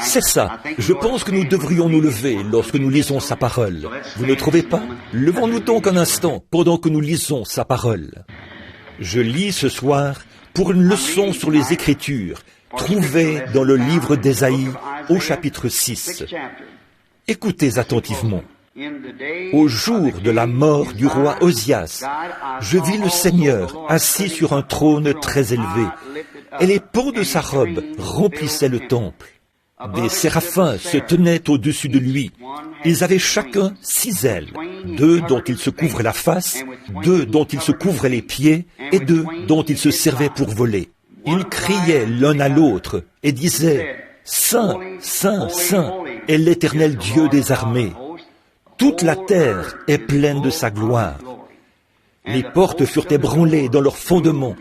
C'est ça. Je pense que nous devrions nous lever lorsque nous lisons sa parole. Vous ne trouvez pas? Levons-nous donc un instant pendant que nous lisons sa parole. Je lis ce soir pour une leçon sur les Écritures, trouvée dans le livre d'Ésaïe au chapitre 6. Écoutez attentivement. Au jour de la mort du roi Osias, je vis le Seigneur assis sur un trône très élevé, et les pans de sa robe remplissaient le temple. Des séraphins se tenaient au-dessus de lui. Ils avaient chacun 6 ailes, 2 dont ils se couvraient la face, 2 dont ils se couvraient les pieds, et 2 dont ils se servaient pour voler. Ils criaient l'un à l'autre et disaient « Saint, Saint, Saint est l'Éternel Dieu des armées. Toute la terre est pleine de sa gloire. » Les portes furent ébranlées dans leurs fondements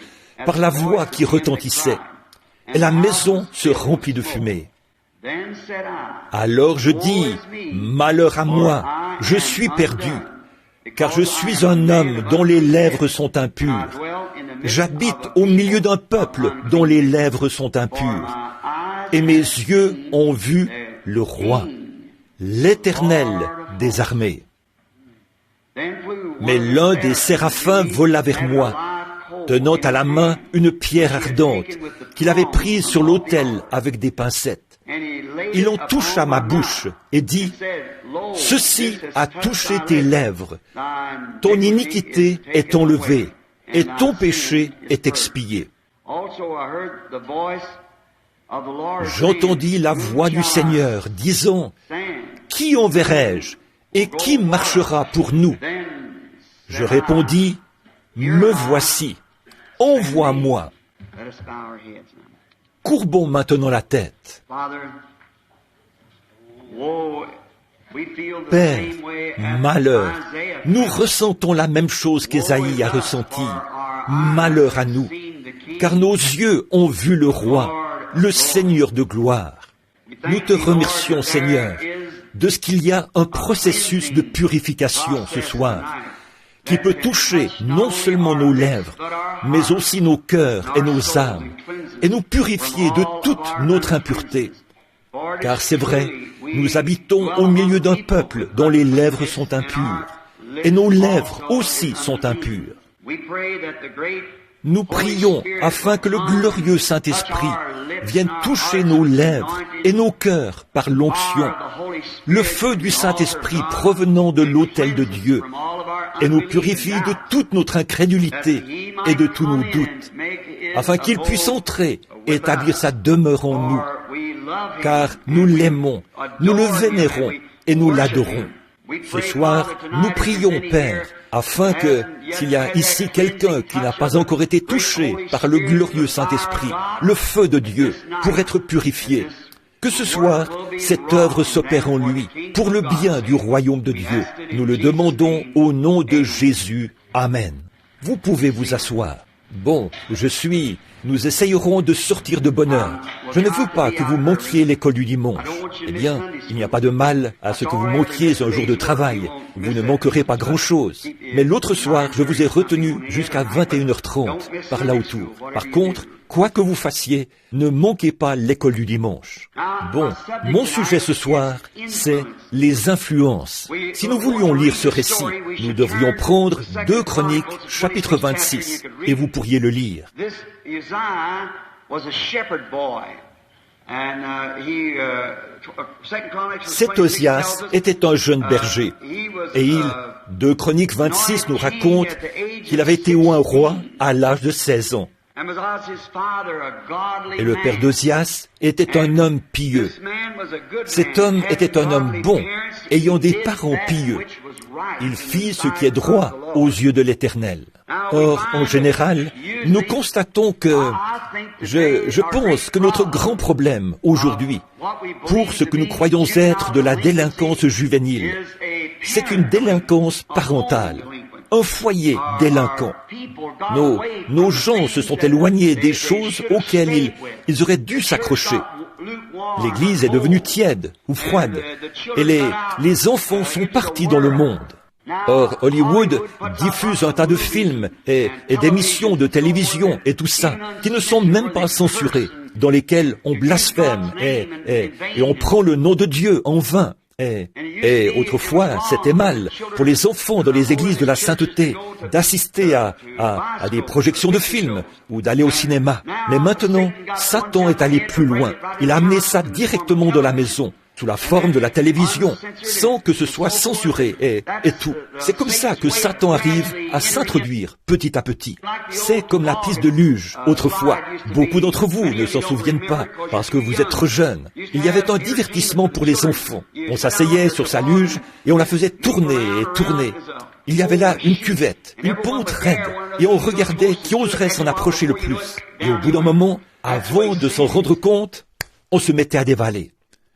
par la voix qui retentissait, et la maison se remplit de fumée. Alors je dis, malheur à moi, je suis perdu, car je suis un homme dont les lèvres sont impures. J'habite au milieu d'un peuple dont les lèvres sont impures. Et mes yeux ont vu le roi, l'Éternel des armées. Mais l'un des séraphins vola vers moi, tenant à la main une pierre ardente qu'il avait prise sur l'autel avec des pincettes. Il en toucha ma bouche et dit, « Ceci a touché tes lèvres. Ton iniquité est enlevée et ton péché est expié. » J'entendis la voix du Seigneur disant, « Qui enverrai-je et qui marchera pour nous ?» Je répondis, « Me voici, envoie-moi. » Courbons maintenant la tête. Père, malheur, nous ressentons la même chose qu'Ésaïe a ressenti. Malheur à nous, car nos yeux ont vu le roi, le Seigneur de gloire. Nous te remercions, Seigneur, de ce qu'il y a un processus de purification ce soir, qui peut toucher non seulement nos lèvres, mais aussi nos cœurs et nos âmes, et nous purifier de toute notre impureté. Car c'est vrai, nous habitons au milieu d'un peuple dont les lèvres sont impures, et nos lèvres aussi sont impures. Nous prions afin que le glorieux Saint-Esprit vienne toucher nos lèvres et nos cœurs par l'onction, le feu du Saint-Esprit provenant de l'autel de Dieu, et nous purifie de toute notre incrédulité et de tous nos doutes, afin qu'il puisse entrer et établir sa demeure en nous, car nous l'aimons, nous le vénérons et nous l'adorons. Ce soir, nous prions, Père, afin que, s'il y a ici quelqu'un qui n'a pas encore été touché par le glorieux Saint-Esprit, le feu de Dieu, pour être purifié, que ce soir, cette œuvre s'opère en lui, pour le bien du royaume de Dieu. Nous le demandons au nom de Jésus. Amen. Vous pouvez vous asseoir. Bon, nous essayerons de sortir de bonne heure. Je ne veux pas que vous manquiez l'école du dimanche. Eh bien, il n'y a pas de mal à ce que vous manquiez un jour de travail. Vous ne manquerez pas grand-chose. Mais l'autre soir, je vous ai retenu jusqu'à 21h30, par là autour. Par contre, quoi que vous fassiez, ne manquez pas l'école du dimanche. Bon, mon sujet ce soir, c'est les influences. Si nous voulions lire ce récit, nous devrions prendre 2 Chroniques, chapitre 26, et vous pourriez le lire. Cet Osias était un jeune berger, et 2 Chroniques 26 nous raconte qu'il avait été oint roi à l'âge de 16 ans. Et le père d'Osias était un homme pieux. Cet homme était un homme bon, ayant des parents pieux. Il fit ce qui est droit aux yeux de l'Éternel. Or, en général, nous constatons que, je pense que notre grand problème aujourd'hui, pour ce que nous croyons être de la délinquance juvénile, c'est une délinquance parentale. Un foyer délinquant. Nos gens se sont éloignés des choses auxquelles ils auraient dû s'accrocher. L'Église est devenue tiède ou froide, et les enfants sont partis dans le monde. Or, Hollywood diffuse un tas de films et d'émissions de télévision et tout ça, qui ne sont même pas censurés, dans lesquels on blasphème et on prend le nom de Dieu en vain. Et autrefois, c'était mal pour les enfants dans les églises de la sainteté d'assister à des projections de films ou d'aller au cinéma. Mais maintenant, Satan est allé plus loin. Il a amené ça directement dans la maison, sous la forme de la télévision, sans que ce soit censuré et tout. C'est comme ça que Satan arrive à s'introduire petit à petit. C'est comme la piste de luge autrefois. Beaucoup d'entre vous ne s'en souviennent pas parce que vous êtes trop jeunes. Il y avait un divertissement pour les enfants. On s'asseyait sur sa luge et on la faisait tourner et tourner. Il y avait là une cuvette, une pente raide, et on regardait qui oserait s'en approcher le plus. Et au bout d'un moment, avant de s'en rendre compte, on se mettait à dévaler.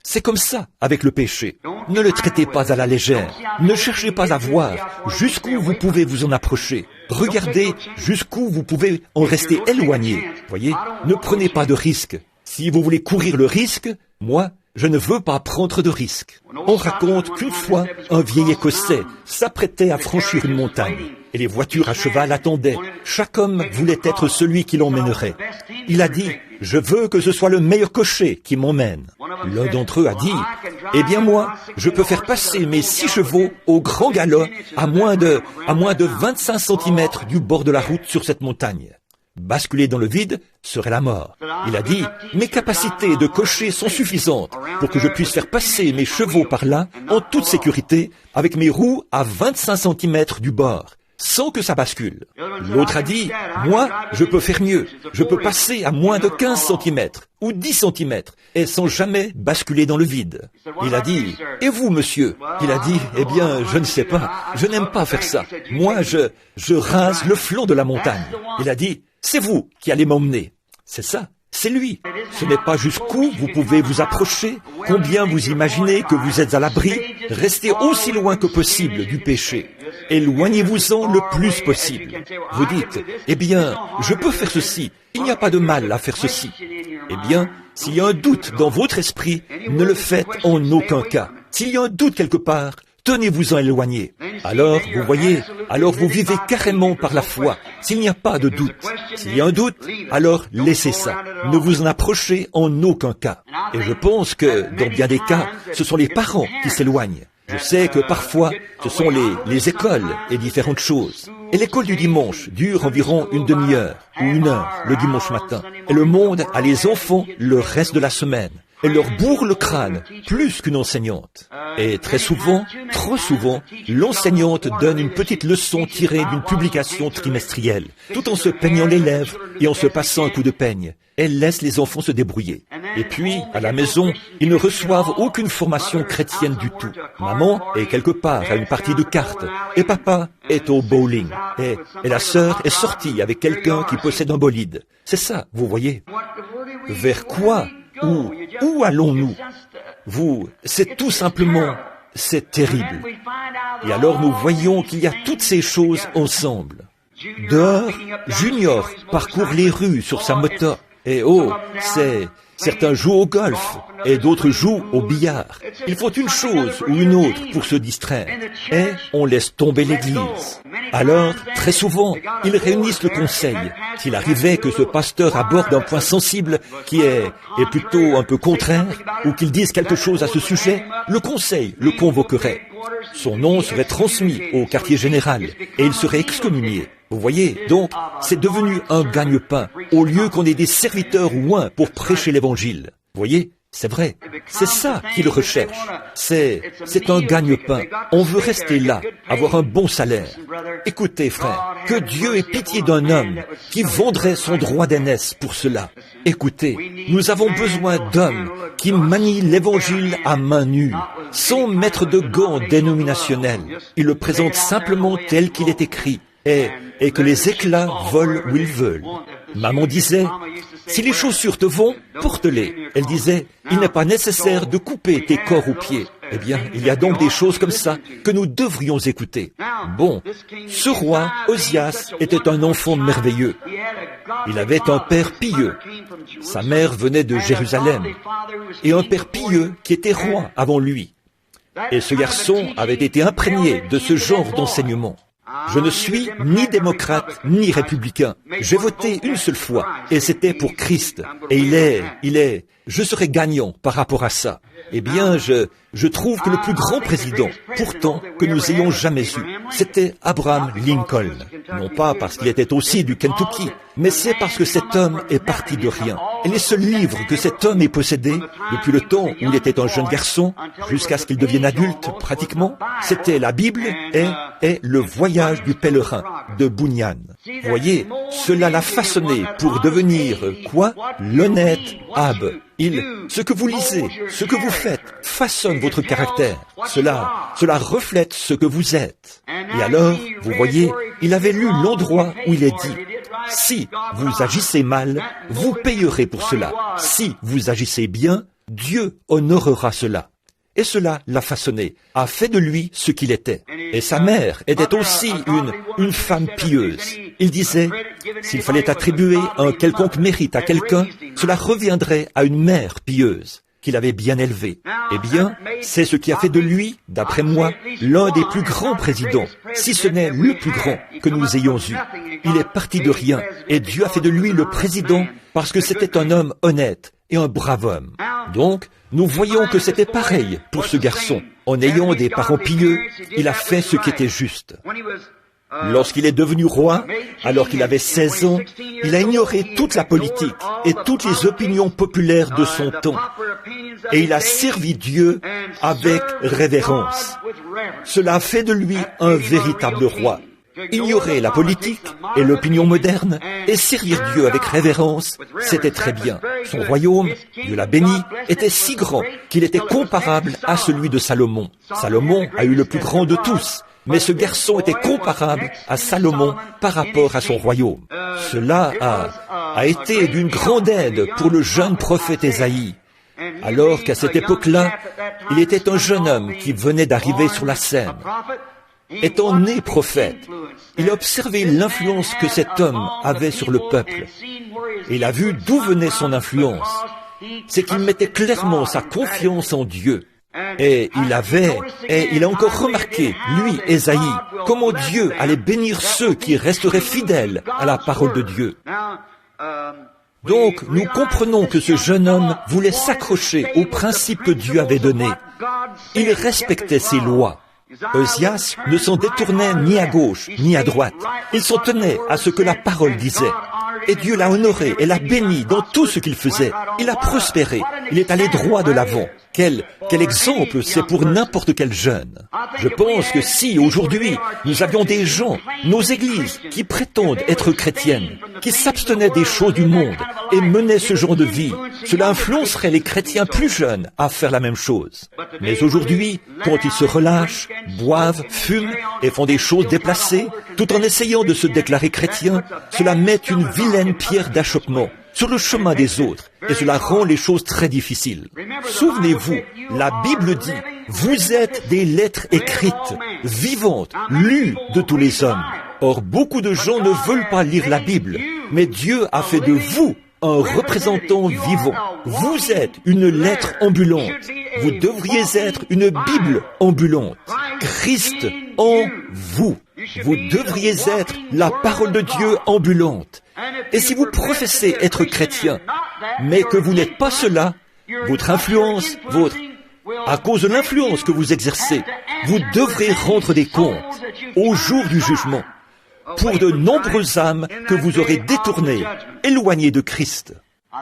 C'est comme ça avec le péché. Ne le traitez pas à la légère. Ne cherchez pas à voir jusqu'où vous pouvez vous en approcher. Regardez jusqu'où vous pouvez en rester éloigné. Voyez, ne prenez pas de risques. Si vous voulez courir le risque, moi, je ne veux pas prendre de risques. On raconte qu'une fois, un vieil Écossais s'apprêtait à franchir une montagne. Et les voitures à cheval attendaient. Chaque homme voulait être celui qui l'emmènerait. Il a dit, « Je veux que ce soit le meilleur cocher qui m'emmène. » L'un d'entre eux a dit, « Eh bien moi, je peux faire passer mes 6 chevaux au grand galop à moins de 25 cm du bord de la route sur cette montagne. » Basculer dans le vide serait la mort. Il a dit, « Mes capacités de cocher sont suffisantes pour que je puisse faire passer mes chevaux par là en toute sécurité avec mes roues à 25 cm du bord. » Sans que ça bascule. L'autre a dit, moi, je peux faire mieux. Je peux passer à moins de 15 cm ou 10 cm et sans jamais basculer dans le vide. Il a dit, et vous, monsieur? Il a dit, eh bien, je ne sais pas. Je n'aime pas faire ça. Moi, je rase le flanc de la montagne. Il a dit, c'est vous qui allez m'emmener. C'est ça. C'est lui. Ce n'est pas jusqu'où vous pouvez vous approcher, combien vous imaginez que vous êtes à l'abri. Restez aussi loin que possible du péché. Éloignez-vous-en le plus possible. Vous dites, eh bien, je peux faire ceci. Il n'y a pas de mal à faire ceci. Eh bien, s'il y a un doute dans votre esprit, ne le faites en aucun cas. S'il y a un doute quelque part, tenez-vous-en éloigné. Alors, vous voyez, alors vous vivez carrément par la foi, s'il n'y a pas de doute. S'il y a un doute, alors laissez ça. Ne vous en approchez en aucun cas. Et je pense que, dans bien des cas, ce sont les parents qui s'éloignent. Je sais que parfois, ce sont les écoles et différentes choses. Et l'école du dimanche dure environ une demi-heure ou 1 heure le dimanche matin. Et le monde a les enfants le reste de la semaine. Elle leur bourre le crâne plus qu'une enseignante. Et très souvent, trop souvent, l'enseignante donne une petite leçon tirée d'une publication trimestrielle, tout en se peignant les lèvres et en se passant un coup de peigne. Elle laisse les enfants se débrouiller. Et puis, à la maison, ils ne reçoivent aucune formation chrétienne du tout. Maman est quelque part à une partie de cartes, et papa est au bowling. Et la sœur est sortie avec quelqu'un qui possède un bolide. C'est ça, vous voyez. Vers quoi? Où allons-nous? C'est tout simplement, c'est terrible. Et alors nous voyons qu'il y a toutes ces choses ensemble. Dehors, Junior parcourt les rues sur sa moto. Et certains jouent au golf et d'autres jouent au billard. Ils font une chose ou une autre pour se distraire. Et on laisse tomber l'église. Alors, très souvent, ils réunissent le conseil. S'il arrivait que ce pasteur aborde un point sensible qui est plutôt un peu contraire, ou qu'il dise quelque chose à ce sujet, le conseil le convoquerait. Son nom serait transmis au quartier général et il serait excommunié. Vous voyez, donc, c'est devenu un gagne-pain, au lieu qu'on ait des serviteurs ouins pour prêcher l'évangile. Vous voyez, c'est vrai, c'est ça qu'ils recherchent. C'est un gagne-pain. On veut rester là, avoir un bon salaire. Écoutez, frère, que Dieu ait pitié d'un homme qui vendrait son droit d'aînesse pour cela. Écoutez, nous avons besoin d'hommes qui manient l'évangile à main nue, sans mettre de gants dénominationnels. Ils le présentent simplement tel qu'il est écrit. Et que les éclats volent où ils veulent. Maman disait, si les chaussures te vont, porte-les. Elle disait, il n'est pas nécessaire de couper tes corps aux pieds. Eh bien, il y a donc des choses comme ça que nous devrions écouter. Bon, ce roi, Osias, était un enfant merveilleux. Il avait un père pieux. Sa mère venait de Jérusalem. Et un père pieux qui était roi avant lui. Et ce garçon avait été imprégné de ce genre d'enseignement. Je ne suis ni démocrate ni républicain. J'ai voté une seule fois et c'était pour Christ. Et je serai gagnant par rapport à ça. Eh bien, je trouve que le plus grand président, pourtant, que nous ayons jamais eu, c'était Abraham Lincoln. Non pas parce qu'il était aussi du Kentucky, mais c'est parce que cet homme est parti de rien. Et les seuls livres que cet homme ait possédés, depuis le temps où il était un jeune garçon, jusqu'à ce qu'il devienne adulte, pratiquement, c'était la Bible et le voyage du pèlerin de Bunyan. Voyez, cela l'a façonné pour devenir, quoi? L'honnête Ab. Ce que vous lisez, ce que vous faites, façonne votre caractère. Cela reflète ce que vous êtes. Et alors, vous voyez, il avait lu l'endroit où il est dit, « Si vous agissez mal, vous payerez pour cela. Si vous agissez bien, Dieu honorera cela. » Et cela l'a façonné, a fait de lui ce qu'il était. Et sa mère était aussi une femme pieuse. Il disait, s'il fallait attribuer un quelconque mérite à quelqu'un, cela reviendrait à une mère pieuse, qu'il avait bien élevée. Eh bien, c'est ce qui a fait de lui, d'après moi, l'un des plus grands présidents, si ce n'est le plus grand que nous ayons eu. Il est parti de rien, et Dieu a fait de lui le président parce que c'était un homme honnête et un brave homme. Donc, nous voyons que c'était pareil pour ce garçon. En ayant des parents pieux, il a fait ce qui était juste. Lorsqu'il est devenu roi, alors qu'il avait 16 ans, il a ignoré toute la politique et toutes les opinions populaires de son temps. Et il a servi Dieu avec révérence. Cela a fait de lui un véritable roi. Ignorer la politique et l'opinion moderne et servir Dieu avec révérence, c'était très bien. Son royaume, Dieu l'a béni, était si grand qu'il était comparable à celui de Salomon. Salomon a eu le plus grand de tous, mais ce garçon était comparable à Salomon par rapport à son royaume. Cela a été d'une grande aide pour le jeune prophète Ésaïe, alors qu'à cette époque-là, il était un jeune homme qui venait d'arriver sur la scène. Étant né prophète, il a observé l'influence que cet homme avait sur le peuple. Et il a vu d'où venait son influence. C'est qu'il mettait clairement sa confiance en Dieu. Et il a encore remarqué, lui, Ésaïe, comment Dieu allait bénir ceux qui resteraient fidèles à la parole de Dieu. Donc, nous comprenons que ce jeune homme voulait s'accrocher aux principes que Dieu avait donnés. Il respectait ses lois. Osias ne s'en détournait ni à gauche, ni à droite. Il s'en tenait à ce que la parole disait. Et Dieu l'a honoré et l'a béni dans tout ce qu'il faisait. Il a prospéré. Il est allé droit de l'avant. Quel exemple c'est pour n'importe quel jeune. Je pense que si aujourd'hui nous avions des gens, nos églises, qui prétendent être chrétiennes, qui s'abstenaient des choses du monde et menaient ce genre de vie, cela influencerait les chrétiens plus jeunes à faire la même chose. Mais aujourd'hui, quand ils se relâchent, boivent, fument et font des choses déplacées, tout en essayant de se déclarer chrétiens, cela met une vilaine pierre d'achoppement sur le chemin des autres, et cela rend les choses très difficiles. Souvenez-vous, la Bible dit, vous êtes des lettres écrites, vivantes, lues de tous les hommes. Or, beaucoup de gens ne veulent pas lire la Bible, mais Dieu a fait de vous un représentant vivant. Vous êtes une lettre ambulante. Vous devriez être une Bible ambulante. Christ en vous. Vous devriez être la parole de Dieu ambulante. Et si vous professez être chrétien, mais que vous n'êtes pas cela, votre influence, à cause de l'influence que vous exercez, vous devrez rendre des comptes au jour du jugement pour de nombreuses âmes que vous aurez détournées, éloignées de Christ.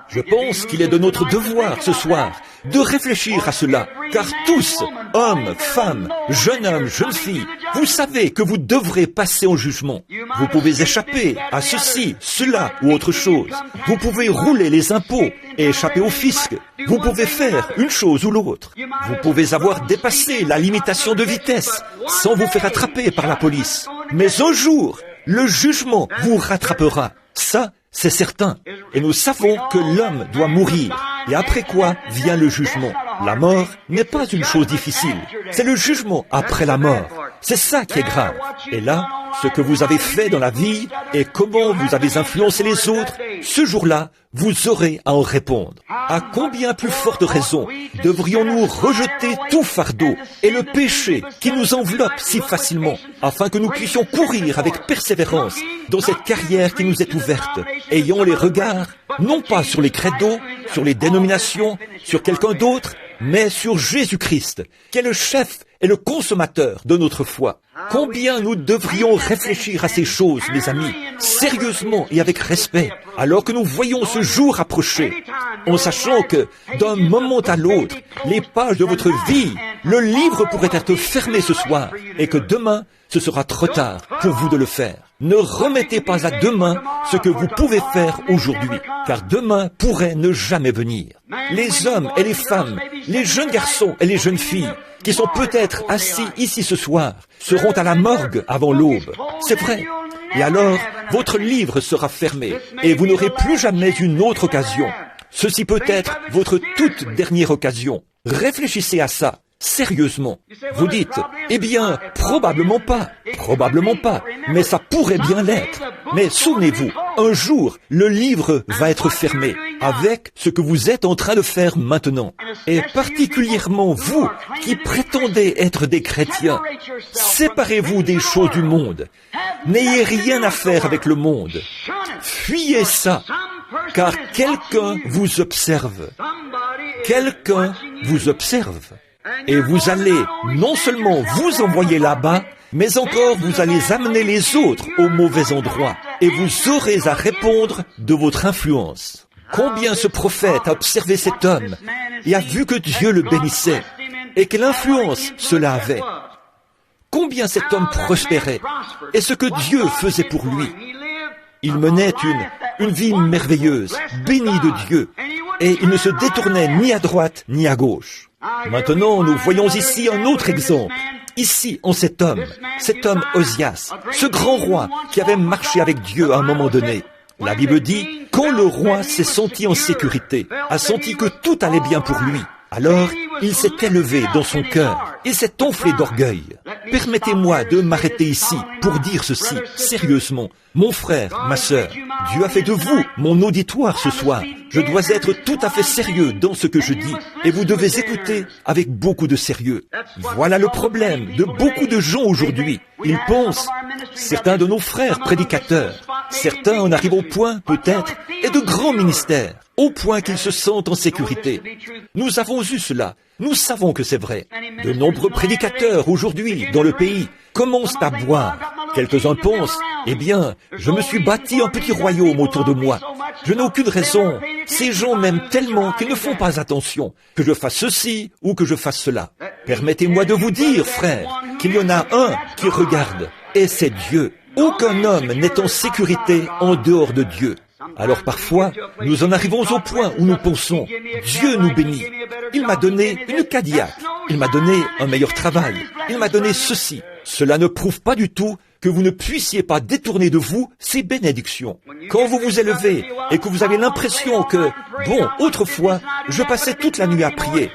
Je pense qu'il est de notre devoir ce soir de réfléchir à cela, car tous, hommes, femmes, jeunes hommes, jeunes filles, vous savez que vous devrez passer au jugement. Vous pouvez échapper à ceci, cela ou autre chose. Vous pouvez rouler les impôts et échapper au fisc. Vous pouvez faire une chose ou l'autre. Vous pouvez avoir dépassé la limitation de vitesse sans vous faire attraper par la police. Mais un jour, le jugement vous rattrapera. Ça, c'est certain. Et nous savons que l'homme doit mourir. Et après quoi vient le jugement. La mort n'est pas une chose difficile. C'est le jugement après la mort. C'est ça qui est grave. Et là, ce que vous avez fait dans la vie et comment vous avez influencé les autres, ce jour-là, vous aurez à en répondre. À combien plus forte raison devrions-nous rejeter tout fardeau et le péché qui nous enveloppe si facilement, afin que nous puissions courir avec persévérance dans cette carrière qui nous est ouverte, ayant les regards, non pas sur les credos, sur les dénominations, sur quelqu'un d'autre, mais sur Jésus-Christ, qui est le chef et le consommateur de notre foi. Combien nous devrions réfléchir à ces choses, mes amis, sérieusement et avec respect, alors que nous voyons ce jour approcher, en sachant que, d'un moment à l'autre, les pages de votre vie, le livre pourrait être fermé ce soir, et que demain, ce sera trop tard pour vous de le faire. Ne remettez pas à demain ce que vous pouvez faire aujourd'hui, car demain pourrait ne jamais venir. Les hommes et les femmes, les jeunes garçons et les jeunes filles, qui sont peut-être assis ici ce soir, seront à la morgue avant l'aube. C'est vrai. Et alors, votre livre sera fermé, et vous n'aurez plus jamais une autre occasion. Ceci peut être votre toute dernière occasion. Réfléchissez à ça. Sérieusement, vous dites, eh bien, probablement pas, mais ça pourrait bien l'être. Mais souvenez-vous, un jour, le livre va être fermé avec ce que vous êtes en train de faire maintenant. Et particulièrement vous qui prétendez être des chrétiens, séparez-vous des choses du monde. N'ayez rien à faire avec le monde. Fuyez ça, car quelqu'un vous observe. Quelqu'un vous observe. Et vous allez non seulement vous envoyer là-bas, mais encore vous allez amener les autres au mauvais endroit. Et vous aurez à répondre de votre influence. Combien ce prophète a observé cet homme et a vu que Dieu le bénissait et quelle influence cela avait. Combien cet homme prospérait et ce que Dieu faisait pour lui. Il menait une vie merveilleuse, bénie de Dieu, et il ne se détournait ni à droite ni à gauche. Maintenant, nous voyons ici un autre exemple. Ici, en cet homme Osias, ce grand roi qui avait marché avec Dieu à un moment donné. La Bible dit, quand le roi s'est senti en sécurité, a senti que tout allait bien pour lui, alors il s'est élevé dans son cœur, il s'est enflé d'orgueil. Permettez-moi de m'arrêter ici pour dire ceci, sérieusement. Mon frère, ma sœur, Dieu a fait de vous mon auditoire ce soir. Je dois être tout à fait sérieux dans ce que je dis, et vous devez écouter avec beaucoup de sérieux. Voilà le problème de beaucoup de gens aujourd'hui. Ils pensent, certains de nos frères prédicateurs, certains en arrivent au point, peut-être, et de grands ministères, au point qu'ils se sentent en sécurité. Nous avons eu cela. Nous savons que c'est vrai. De nombreux prédicateurs aujourd'hui dans le pays commencent à boire. Quelques-uns pensent, eh bien, je me suis bâti un petit royaume autour de moi. Je n'ai aucune raison. Ces gens m'aiment tellement qu'ils ne font pas attention, que je fasse ceci ou que je fasse cela. Permettez-moi de vous dire, frères, qu'il y en a un qui regarde, et c'est Dieu. Aucun homme n'est en sécurité en dehors de Dieu. Alors parfois, nous en arrivons au point où nous pensons, Dieu nous bénit. Il m'a donné une Cadillac, il m'a donné un meilleur travail, il m'a donné ceci. Cela ne prouve pas du tout que vous ne puissiez pas détourner de vous ces bénédictions. Quand vous vous élevez et que vous avez l'impression que, bon, autrefois, je passais toute la nuit à prier.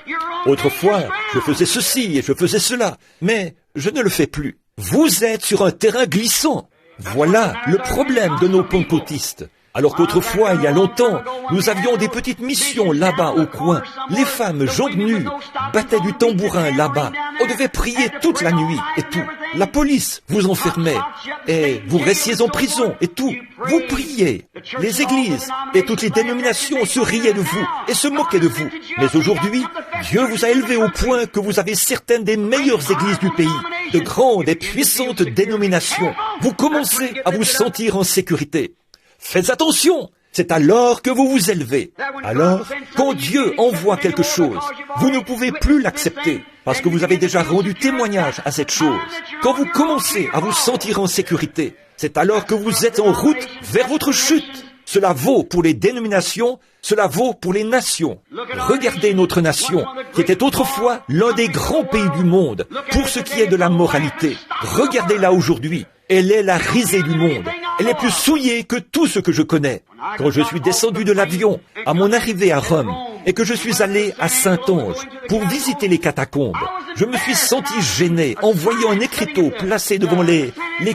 Autrefois, je faisais ceci et je faisais cela, mais je ne le fais plus. Vous êtes sur un terrain glissant. Voilà le problème de nos pentecôtistes. Alors qu'autrefois, il y a longtemps, nous avions des petites missions là-bas au coin. Les femmes jambes nues battaient du tambourin là-bas. On devait prier toute la nuit et tout. La police vous enfermait et vous restiez en prison et tout. Vous priez. Les églises et toutes les dénominations se riaient de vous et se moquaient de vous. Mais aujourd'hui, Dieu vous a élevé au point que vous avez certaines des meilleures églises du pays, de grandes et puissantes dénominations. Vous commencez à vous sentir en sécurité. Faites attention, c'est alors que vous vous élevez. Alors, quand Dieu envoie quelque chose, vous ne pouvez plus l'accepter, parce que vous avez déjà rendu témoignage à cette chose. Quand vous commencez à vous sentir en sécurité, c'est alors que vous êtes en route vers votre chute. Cela vaut pour les dénominations, cela vaut pour les nations. Regardez notre nation, qui était autrefois l'un des grands pays du monde, pour ce qui est de la moralité. Regardez-la aujourd'hui. Elle est la risée du monde. Elle est plus souillée que tout ce que je connais. Quand je suis descendu de l'avion à mon arrivée à Rome et que je suis allé à Saint-Onge pour visiter les catacombes, je me suis senti gêné en voyant un écriteau placé devant les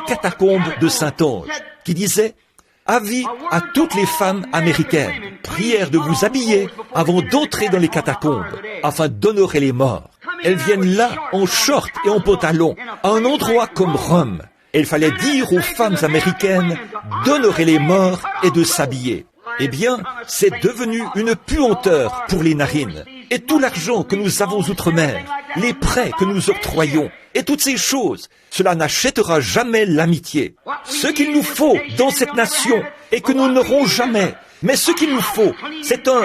catacombes de Saint-Onge qui disait « Avis à toutes les femmes américaines. Prière de vous habiller avant d'entrer dans les catacombes, afin d'honorer les morts. Elles viennent là en short et en pantalon, à un endroit comme Rome. Et il fallait dire aux femmes américaines d'honorer les morts et de s'habiller. Eh bien, c'est devenu une puanteur pour les narines. Et tout l'argent que nous avons outre-mer, les prêts que nous octroyons, et toutes ces choses, cela n'achètera jamais l'amitié. Ce qu'il nous faut dans cette nation, et que nous n'aurons jamais, mais ce qu'il nous faut, c'est un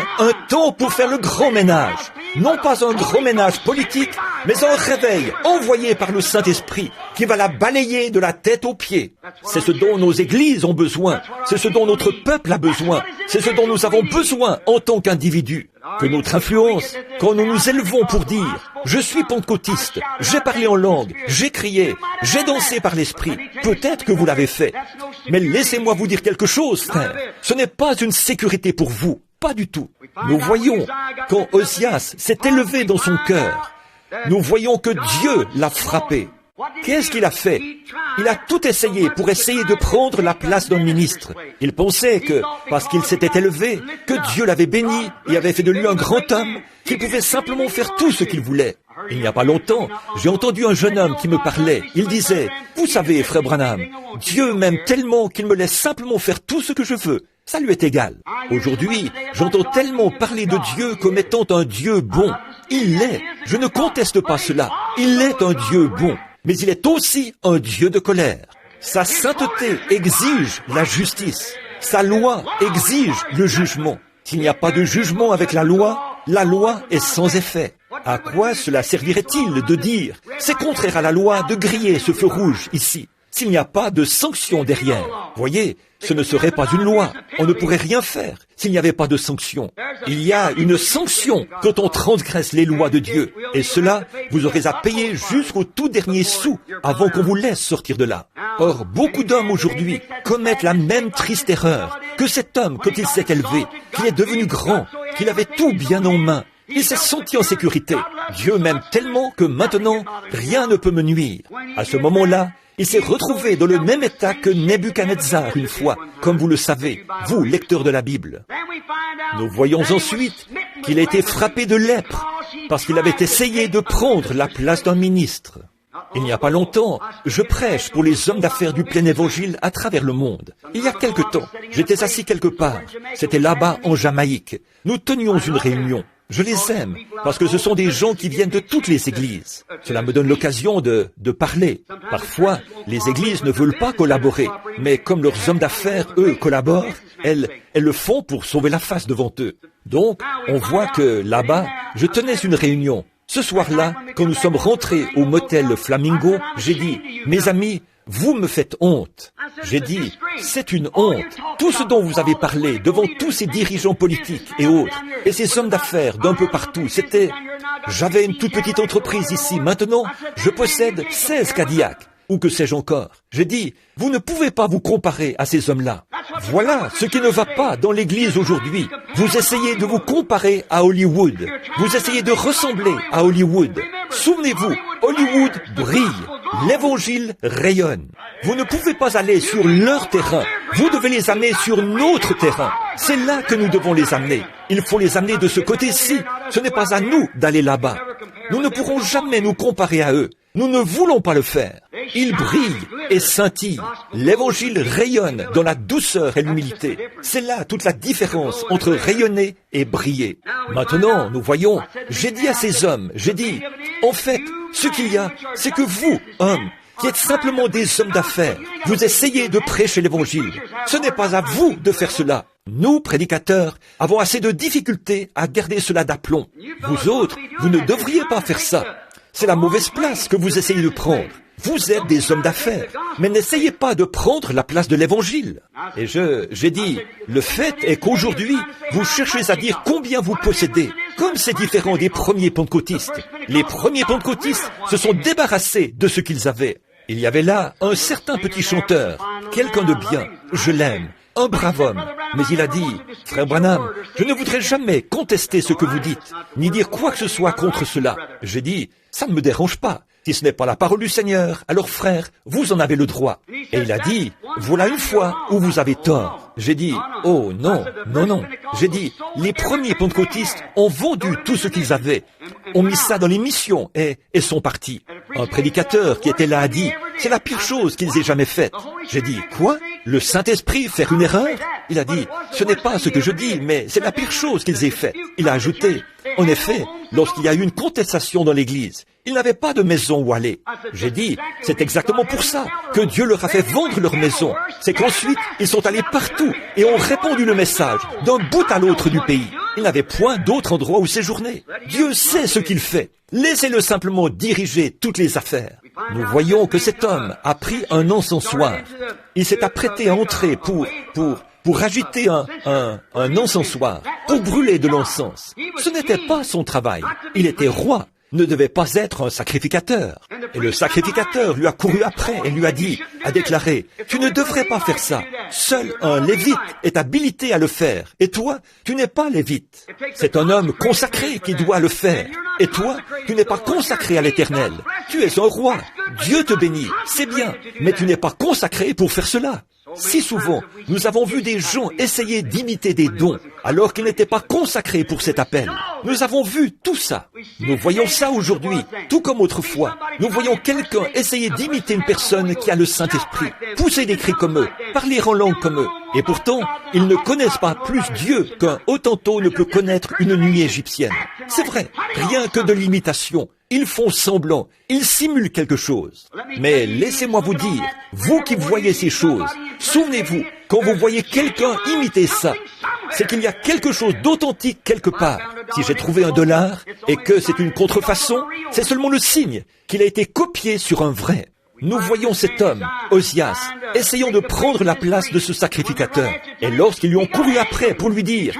temps pour faire le grand ménage. Non pas un grand ménage politique, mais un réveil envoyé par le Saint-Esprit qui va la balayer de la tête aux pieds. C'est ce dont nos églises ont besoin, c'est ce dont notre peuple a besoin, c'est ce dont nous avons besoin en tant qu'individus. Que notre influence, quand nous nous élevons pour dire « Je suis pentecôtiste, j'ai parlé en langue, j'ai crié, j'ai dansé par l'Esprit », peut-être que vous l'avez fait. Mais laissez-moi vous dire quelque chose, frère. Ce n'est pas une sécurité pour vous, pas du tout. Nous voyons, quand Osias s'est élevé dans son cœur, nous voyons que Dieu l'a frappé. Qu'est-ce qu'il a fait? Il a tout essayé pour essayer de prendre la place d'un ministre. Il pensait que, parce qu'il s'était élevé, que Dieu l'avait béni et avait fait de lui un grand homme, qu'il pouvait simplement faire tout ce qu'il voulait. Il n'y a pas longtemps, j'ai entendu un jeune homme qui me parlait. Il disait, « Vous savez, frère Branham, Dieu m'aime tellement qu'il me laisse simplement faire tout ce que je veux. Ça lui est égal. » Aujourd'hui, j'entends tellement parler de Dieu comme étant un Dieu bon. Il l'est. Je ne conteste pas cela. Il est un Dieu bon. Mais il est aussi un Dieu de colère. Sa sainteté exige la justice. Sa loi exige le jugement. S'il n'y a pas de jugement avec la loi est sans effet. À quoi cela servirait-il de dire « C'est contraire à la loi de griller ce feu rouge ici » s'il n'y a pas de sanction derrière? Voyez, ce ne serait pas une loi. On ne pourrait rien faire s'il n'y avait pas de sanction. Il y a une sanction quand on transgresse les lois de Dieu. Et cela, vous aurez à payer jusqu'au tout dernier sou avant qu'on vous laisse sortir de là. Or, beaucoup d'hommes aujourd'hui commettent la même triste erreur que cet homme quand il s'est élevé, qu'il est devenu grand, qu'il avait tout bien en main. Il s'est senti en sécurité. Dieu m'aime tellement que maintenant, rien ne peut me nuire. À ce moment-là, il s'est retrouvé dans le même état que Nebuchadnezzar une fois, comme vous le savez, vous, lecteurs de la Bible. Nous voyons ensuite qu'il a été frappé de lèpre parce qu'il avait essayé de prendre la place d'un ministre. Il n'y a pas longtemps, je prêche pour les hommes d'affaires du plein évangile à travers le monde. Il y a quelque temps, j'étais assis quelque part. C'était là-bas en Jamaïque. Nous tenions une réunion. Je les aime, parce que ce sont des gens qui viennent de toutes les églises. Cela me donne l'occasion de parler. Parfois, les églises ne veulent pas collaborer, mais comme leurs hommes d'affaires, eux, collaborent, elles le font pour sauver la face devant eux. Donc, on voit que là-bas, je tenais une réunion. Ce soir-là, quand nous sommes rentrés au motel Flamingo, j'ai dit, « Mes amis, vous me faites honte. » J'ai dit, c'est une honte. Tout ce dont vous avez parlé devant tous ces dirigeants politiques et autres, et ces hommes d'affaires d'un peu partout, c'était... J'avais une toute petite entreprise ici. Maintenant, je possède 16 Cadillacs. Ou que sais-je encore. J'ai dit, vous ne pouvez pas vous comparer à ces hommes-là. Voilà ce qui ne va pas dans l'Église aujourd'hui. Vous essayez de vous comparer à Hollywood. Vous essayez de ressembler à Hollywood. Souvenez-vous, Hollywood brille. L'Évangile rayonne. Vous ne pouvez pas aller sur leur terrain. Vous devez les amener sur notre terrain. C'est là que nous devons les amener. Il faut les amener de ce côté-ci. Ce n'est pas à nous d'aller là-bas. Nous ne pourrons jamais nous comparer à eux. Nous ne voulons pas le faire. Ils brillent et scintillent. L'Évangile rayonne dans la douceur et l'humilité. C'est là toute la différence entre rayonner et briller. Maintenant, nous voyons, j'ai dit à ces hommes, j'ai dit, en fait, ce qu'il y a, c'est que vous, hommes, qui êtes simplement des hommes d'affaires, vous essayez de prêcher l'Évangile. Ce n'est pas à vous de faire cela. Nous, prédicateurs, avons assez de difficultés à garder cela d'aplomb. Vous autres, vous ne devriez pas faire ça. C'est la mauvaise place que vous essayez de prendre. Vous êtes des hommes d'affaires, mais n'essayez pas de prendre la place de l'Évangile. Et j'ai dit, le fait est qu'aujourd'hui, vous cherchez à dire combien vous possédez, comme c'est différent des premiers pentecôtistes. Les premiers pentecôtistes se sont débarrassés de ce qu'ils avaient. Il y avait là un certain petit chanteur, quelqu'un de bien, je l'aime, un brave homme. Mais il a dit, « Frère Branham, je ne voudrais jamais contester ce que vous dites, ni dire quoi que ce soit contre cela. » J'ai dit, « Ça ne me dérange pas. Si ce n'est pas la parole du Seigneur, alors frère, vous en avez le droit. Et il a dit, voilà une fois où vous avez tort. J'ai dit, oh non, non, non. J'ai dit, les premiers pentecôtistes ont vendu tout ce qu'ils avaient, ont mis ça dans les missions et sont partis. Un prédicateur qui était là a dit, c'est la pire chose qu'ils aient jamais faite. J'ai dit, quoi? Le Saint-Esprit faire une erreur? Il a dit, ce n'est pas ce que je dis, mais c'est la pire chose qu'ils aient faite. Il a ajouté, en effet, lorsqu'il y a eu une contestation dans l'église, ils n'avaient pas de maison où aller. J'ai dit, c'est exactement pour ça que Dieu leur a fait vendre leur maison. C'est qu'ensuite, ils sont allés partout et ont répandu le message d'un bout à l'autre du pays. Ils n'avaient point d'autre endroit où séjourner. Dieu sait ce qu'il fait. Laissez-le simplement diriger toutes les affaires. Nous voyons que cet homme a pris un encensoir. Il s'est apprêté à entrer pour agiter un encensoir, pour brûler de l'encens. Ce n'était pas son travail. Il était roi, ne devait pas être un sacrificateur. Et le sacrificateur lui a couru après et lui a déclaré, « Tu ne devrais pas faire ça. Seul un lévite est habilité à le faire. Et toi, tu n'es pas lévite. C'est un homme consacré qui doit le faire. Et toi, tu n'es pas consacré à l'Éternel. Tu es un roi. Dieu te bénit. C'est bien. Mais tu n'es pas consacré pour faire cela. » Si souvent, nous avons vu des gens essayer d'imiter des dons, alors qu'ils n'étaient pas consacrés pour cet appel. Nous avons vu tout ça. Nous voyons ça aujourd'hui, tout comme autrefois. Nous voyons quelqu'un essayer d'imiter une personne qui a le Saint-Esprit, pousser des cris comme eux, parler en langue comme eux. Et pourtant, ils ne connaissent pas plus Dieu qu'un Hottentot ne peut connaître une nuit égyptienne. C'est vrai, rien que de l'imitation. Ils font semblant, ils simulent quelque chose. Mais laissez-moi vous dire, vous qui voyez ces choses, souvenez-vous, quand vous voyez quelqu'un imiter ça, c'est qu'il y a quelque chose d'authentique quelque part. Si j'ai trouvé $1 et que c'est une contrefaçon, c'est seulement le signe qu'il a été copié sur un vrai. Nous voyons cet homme, Osias, essayant de prendre la place de ce sacrificateur. Et lorsqu'ils lui ont couru après pour lui dire,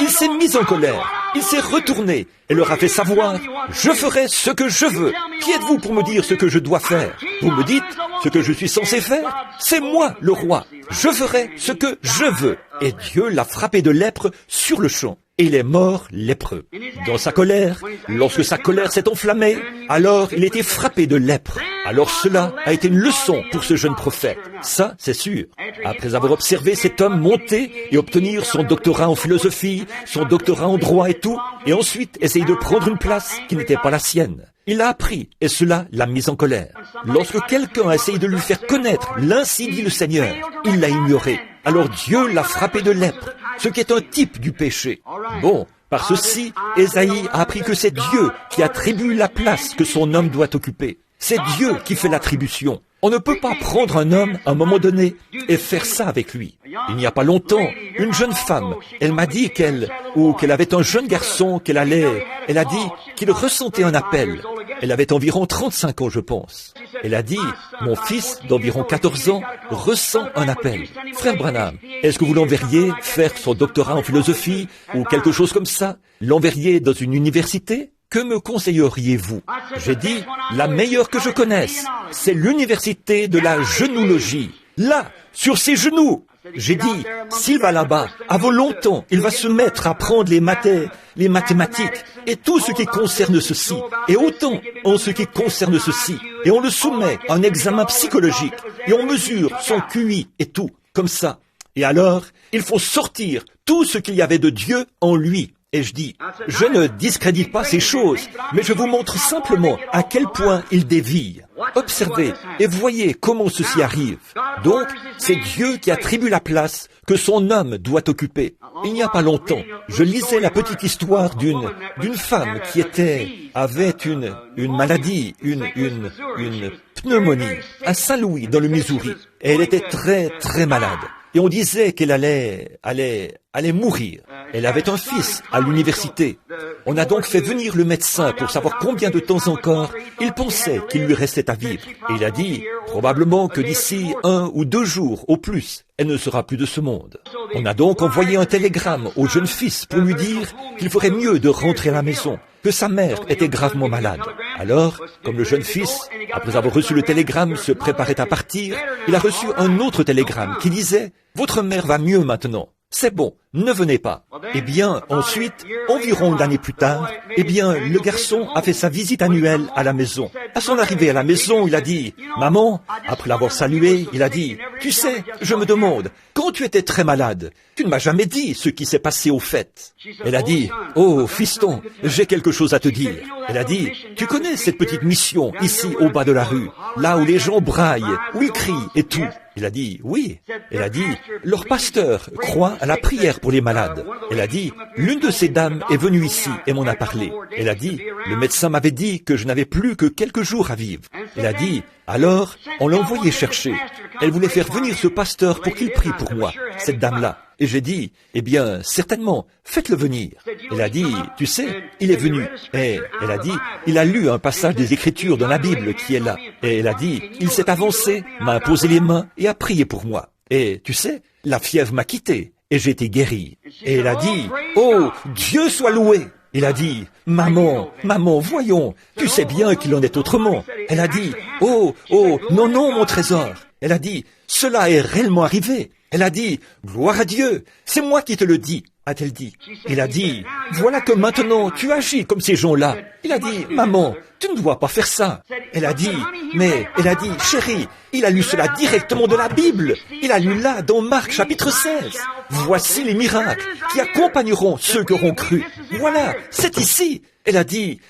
il s'est mis en colère, il s'est retourné et leur a fait savoir, je ferai ce que je veux. Qui êtes-vous pour me dire ce que je dois faire? Vous me dites ce que je suis censé faire? C'est moi le roi. Je ferai ce que je veux. Et Dieu l'a frappé de lèpre sur le champ. Et il est mort lépreux. Dans sa colère, lorsque sa colère s'est enflammée, alors il était frappé de lèpre. Alors cela a été une leçon pour ce jeune prophète. Ça, c'est sûr. Après avoir observé cet homme monter et obtenir son doctorat en philosophie, son doctorat en droit et tout, et ensuite essayer de prendre une place qui n'était pas la sienne. Il l'a appris, et cela l'a mis en colère. Lorsque quelqu'un a essayé de lui faire connaître l'ainsi dit le Seigneur, il l'a ignoré. Alors Dieu l'a frappé de lèpre, ce qui est un type du péché. Bon, par ceci, Ésaïe a appris que c'est Dieu qui attribue la place que son homme doit occuper. C'est Dieu qui fait l'attribution. On ne peut pas prendre un homme à un moment donné et faire ça avec lui. Il n'y a pas longtemps, une jeune femme, elle m'a dit qu'elle avait un jeune garçon elle a dit qu'il ressentait un appel. Elle avait environ 35 ans, je pense. Elle a dit, mon fils d'environ 14 ans ressent un appel. Frère Branham, est-ce que vous l'enverriez faire son doctorat en philosophie ou quelque chose comme ça? L'enverriez dans une université? Que me conseilleriez-vous? J'ai dit, la meilleure que je connaisse, c'est l'université de la genoologie. Là, sur ses genoux. J'ai dit, s'il va là-bas, avant longtemps, il va se mettre à prendre les mathématiques et tout ce qui concerne ceci, et autant en ce qui concerne ceci, et on le soumet à un examen psychologique, et on mesure son QI et tout, comme ça. Et alors, il faut sortir tout ce qu'il y avait de Dieu en lui. Et je dis, je ne discrédite pas ces choses, mais je vous montre simplement à quel point il dévie. Observez et voyez comment ceci arrive. Donc, c'est Dieu qui attribue la place que son homme doit occuper. Il n'y a pas longtemps, je lisais la petite histoire d'une femme qui avait une maladie, une pneumonie, à Saint-Louis, dans le Missouri. Et elle était très, très malade. Et on disait qu'elle allait mourir. Elle avait un fils à l'université. On a donc fait venir le médecin pour savoir combien de temps encore il pensait qu'il lui restait à vivre. Et il a dit, probablement que d'ici 1 ou 2 jours au plus, elle ne sera plus de ce monde. On a donc envoyé un télégramme au jeune fils pour lui dire qu'il ferait mieux de rentrer à la maison, que sa mère était gravement malade. Alors, comme le jeune fils, après avoir reçu le télégramme, se préparait à partir, il a reçu un autre télégramme qui disait « Votre mère va mieux maintenant. C'est bon, ne venez pas. Eh bien, ensuite, environ une année plus tard, le garçon a fait sa visite annuelle à la maison. À son arrivée à la maison, il a dit, « Maman », après l'avoir saluée, il a dit, « Tu sais, je me demande, quand tu étais très malade, tu ne m'as jamais dit ce qui s'est passé au fait. » Elle a dit, « Oh, fiston, j'ai quelque chose à te dire. » Elle a dit, « Tu connais cette petite mission ici au bas de la rue, là où les gens braillent, où ils crient et tout. » Il a dit, oui. Elle a dit, leur pasteur croit à la prière pour les malades. Elle a dit, l'une de ces dames est venue ici et m'en a parlé. Elle a dit, le médecin m'avait dit que je n'avais plus que quelques jours à vivre. Elle a dit, alors, on l'a envoyé chercher. Elle voulait faire venir ce pasteur pour qu'il prie pour moi, cette dame-là. Et j'ai dit, certainement, faites-le venir. Elle a dit, tu sais, il est venu. Et elle a dit, il a lu un passage des Écritures dans la Bible qui est là. Et elle a dit, il s'est avancé, m'a imposé les mains et a prié pour moi. Et tu sais, la fièvre m'a quitté et j'ai été guéri. Et elle a dit, oh, Dieu soit loué. Il a dit, maman, voyons, tu sais bien qu'il en est autrement. Elle a dit, oh, non, mon trésor. Elle a dit, cela est réellement arrivé. Elle a dit, gloire à Dieu, c'est moi qui te le dis, a-t-elle dit. Il a dit, voilà que maintenant tu agis comme ces gens-là. Il a dit, maman, tu ne dois pas faire ça. Elle a dit, chérie, il a lu cela directement de la Bible. Il a lu là dans Marc chapitre 16. Voici les miracles qui accompagneront ceux qui auront cru. Voilà, c'est ici. Elle a dit,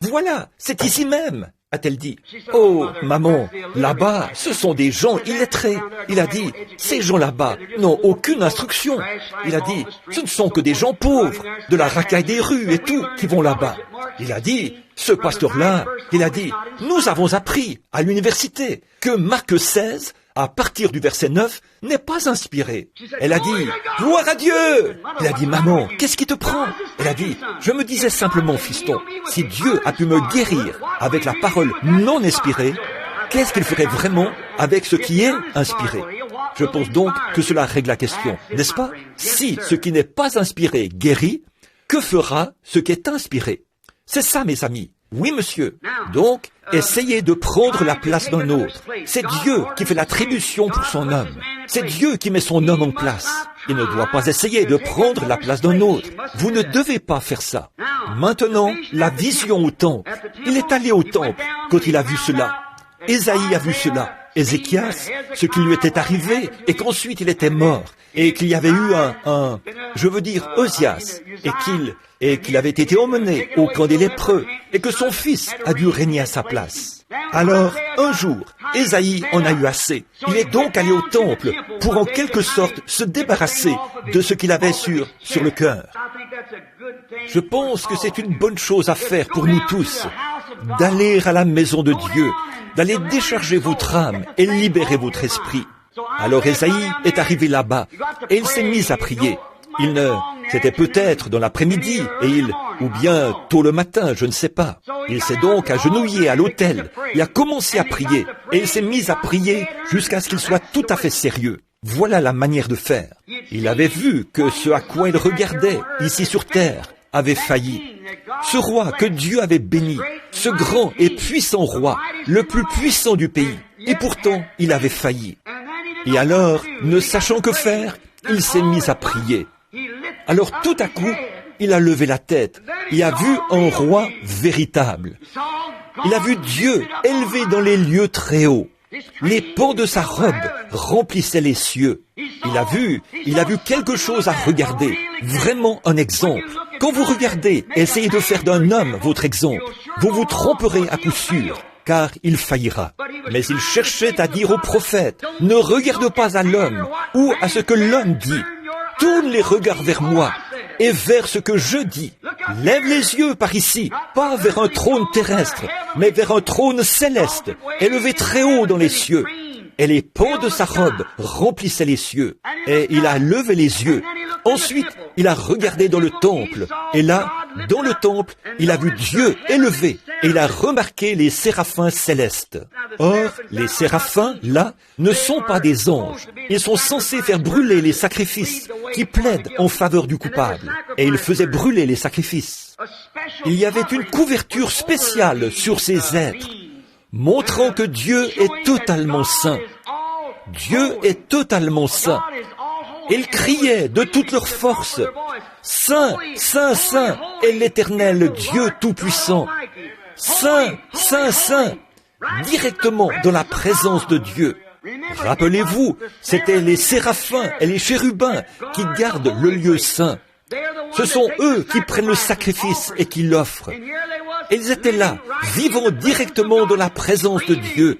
voilà, c'est ici même. A-t-elle dit, oh, maman, là-bas, ce sont des gens illettrés. Il a dit, ces gens là-bas n'ont aucune instruction. Il a dit, ce ne sont que des gens pauvres, de la racaille des rues et tout, qui vont là-bas. Il a dit, ce pasteur-là, il a dit, nous avons appris à l'université que Marc 16, à partir du verset 9, n'est pas inspiré. Elle a dit, gloire à Dieu! Elle a dit, maman, qu'est-ce qui te prend? Elle a dit, je me disais simplement, fiston, si Dieu a pu me guérir avec la parole non inspirée, qu'est-ce qu'il ferait vraiment avec ce qui est inspiré? Je pense donc que cela règle la question, n'est-ce pas? Si ce qui n'est pas inspiré guérit, que fera ce qui est inspiré? C'est ça, mes amis. Oui, monsieur. Donc, essayez de prendre la place d'un autre. C'est Dieu qui fait l'attribution pour son homme. C'est Dieu qui met son homme en place. Il ne doit pas essayer de prendre la place d'un autre. Vous ne devez pas faire ça. Maintenant, la vision au temple. Il est allé au temple quand il a vu cela. Ésaïe a vu cela. Ézéchias, ce qui lui était arrivé, et qu'ensuite il était mort, et qu'il y avait eu Osias, et qu'il avait été emmené au camp des lépreux, et que son fils a dû régner à sa place. Alors, un jour, Ésaïe en a eu assez. Il est donc allé au temple pour en quelque sorte se débarrasser de ce qu'il avait sur le cœur. Je pense que c'est une bonne chose à faire pour nous tous, d'aller à la maison de Dieu, d'aller décharger votre âme et libérer votre esprit. Alors Ésaïe est arrivé là-bas et il s'est mis à prier. C'était peut-être dans l'après-midi ou bien tôt le matin, je ne sais pas. Il s'est donc agenouillé à l'autel et a commencé à prier. Et il s'est mis à prier jusqu'à ce qu'il soit tout à fait sérieux. Voilà la manière de faire. Il avait vu que ce à quoi il regardait ici sur terre avait failli. Ce roi que Dieu avait béni, ce grand et puissant roi, le plus puissant du pays. Et pourtant, il avait failli. Et alors, ne sachant que faire, il s'est mis à prier. Alors tout à coup, il a levé la tête et a vu un roi véritable. Il a vu Dieu élevé dans les lieux très hauts. Les pans de sa robe remplissaient les cieux. Il a vu quelque chose à regarder, vraiment un exemple. Quand vous regardez, essayez de faire d'un homme votre exemple. Vous vous tromperez à coup sûr, car il faillira. Mais il cherchait à dire au prophète, ne regarde pas à l'homme ou à ce que l'homme dit. Tourne les regards vers moi et vers ce que je dis. Lève les yeux par ici, pas vers un trône terrestre, mais vers un trône céleste, élevé très haut dans les cieux. Et les pans de sa robe remplissaient les cieux. Et il a levé les yeux. Ensuite, il a regardé dans le temple. Et là, dans le temple, il a vu Dieu élevé. Et il a remarqué les séraphins célestes. Or, les séraphins, là, ne sont pas des anges. Ils sont censés faire brûler les sacrifices qui plaident en faveur du coupable. Et ils faisaient brûler les sacrifices. Il y avait une couverture spéciale sur ces êtres, montrant que Dieu est totalement saint. Dieu est totalement saint. Ils criaient de toute leur force, « Saint, Saint, Saint est l'Éternel Dieu Tout-Puissant. Saint, Saint, Saint », directement dans la présence de Dieu. Rappelez-vous, c'étaient les séraphins et les chérubins qui gardent le lieu saint. Ce sont eux qui prennent le sacrifice et qui l'offrent. Ils étaient là, vivant directement dans la présence de Dieu,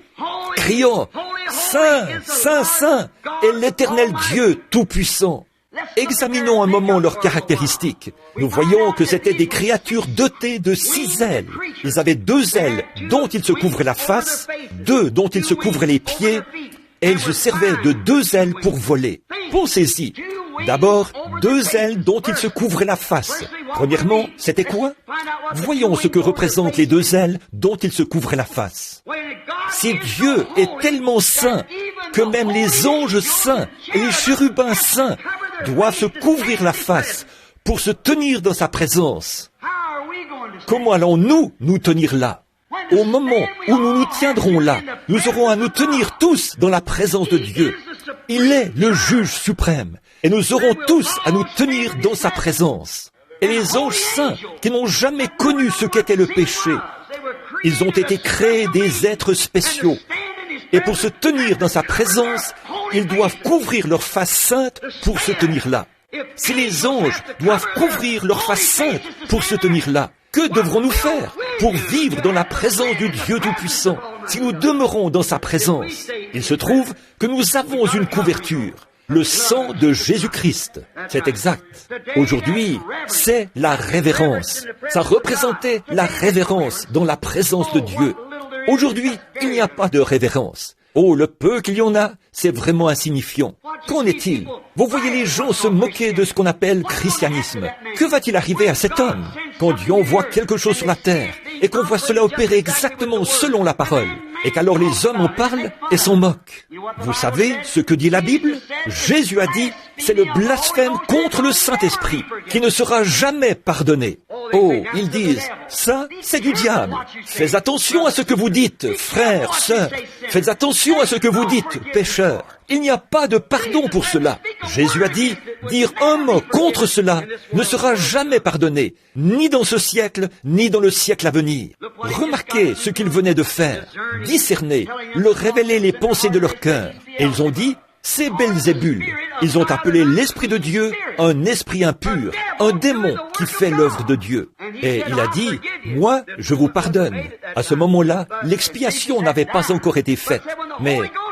criant « Saint, Saint, Saint est l'Éternel Dieu Tout-Puissant ». Examinons un moment leurs caractéristiques. Nous voyons que c'étaient des créatures dotées de 6 ailes. Ils avaient 2 ailes dont ils se couvraient la face, 2 dont ils se couvraient les pieds, et ils se servaient de 2 ailes pour voler. Pensez-y. D'abord, 2 ailes dont ils se couvraient la face. Premièrement, c'était quoi? Voyons ce que représentent les 2 ailes dont ils se couvraient la face. Si Dieu est tellement saint que même les anges saints et les chérubins saints doivent se couvrir la face pour se tenir dans sa présence, comment allons-nous nous tenir là? Au moment où nous nous tiendrons là, nous aurons à nous tenir tous dans la présence de Dieu. Il est le juge suprême, et nous aurons tous à nous tenir dans sa présence. Et les anges saints, qui n'ont jamais connu ce qu'était le péché, ils ont été créés des êtres spéciaux. Et pour se tenir dans sa présence, ils doivent couvrir leur face sainte pour se tenir là. Si les anges doivent couvrir leur face sainte pour se tenir là, que devrons-nous faire pour vivre dans la présence du Dieu Tout-Puissant? Si nous demeurons dans sa présence, il se trouve que nous avons une couverture, le sang de Jésus-Christ. C'est exact. Aujourd'hui, c'est la révérence. Ça représentait la révérence dans la présence de Dieu. Aujourd'hui, il n'y a pas de révérence. Oh, le peu qu'il y en a, c'est vraiment insignifiant. Qu'en est-il? Vous voyez les gens se moquer de ce qu'on appelle christianisme. Que va-t-il arriver à cet homme quand Dieu envoie quelque chose sur la terre et qu'on voit cela opérer exactement selon la parole et qu'alors les hommes en parlent et s'en moquent? Vous savez ce que dit la Bible? Jésus a dit, c'est le blasphème contre le Saint-Esprit qui ne sera jamais pardonné. Oh, ils disent, ça, c'est du diable. Faites attention à ce que vous dites, frères, sœurs. Faites attention à ce que vous dites, pécheurs. Il n'y a pas de pardon pour cela. Jésus a dit, dire un mot contre cela ne sera jamais pardonné, ni dans ce siècle, ni dans le siècle à venir. Remarquez ce qu'ils venaient de faire, discerner, leur révéler les pensées de leur cœur. Et ils ont dit, c'est Belzébul. Ils ont appelé l'Esprit de Dieu un esprit impur, un démon qui fait l'œuvre de Dieu. Et il a dit, moi, je vous pardonne. À ce moment-là, l'expiation n'avait pas encore été faite.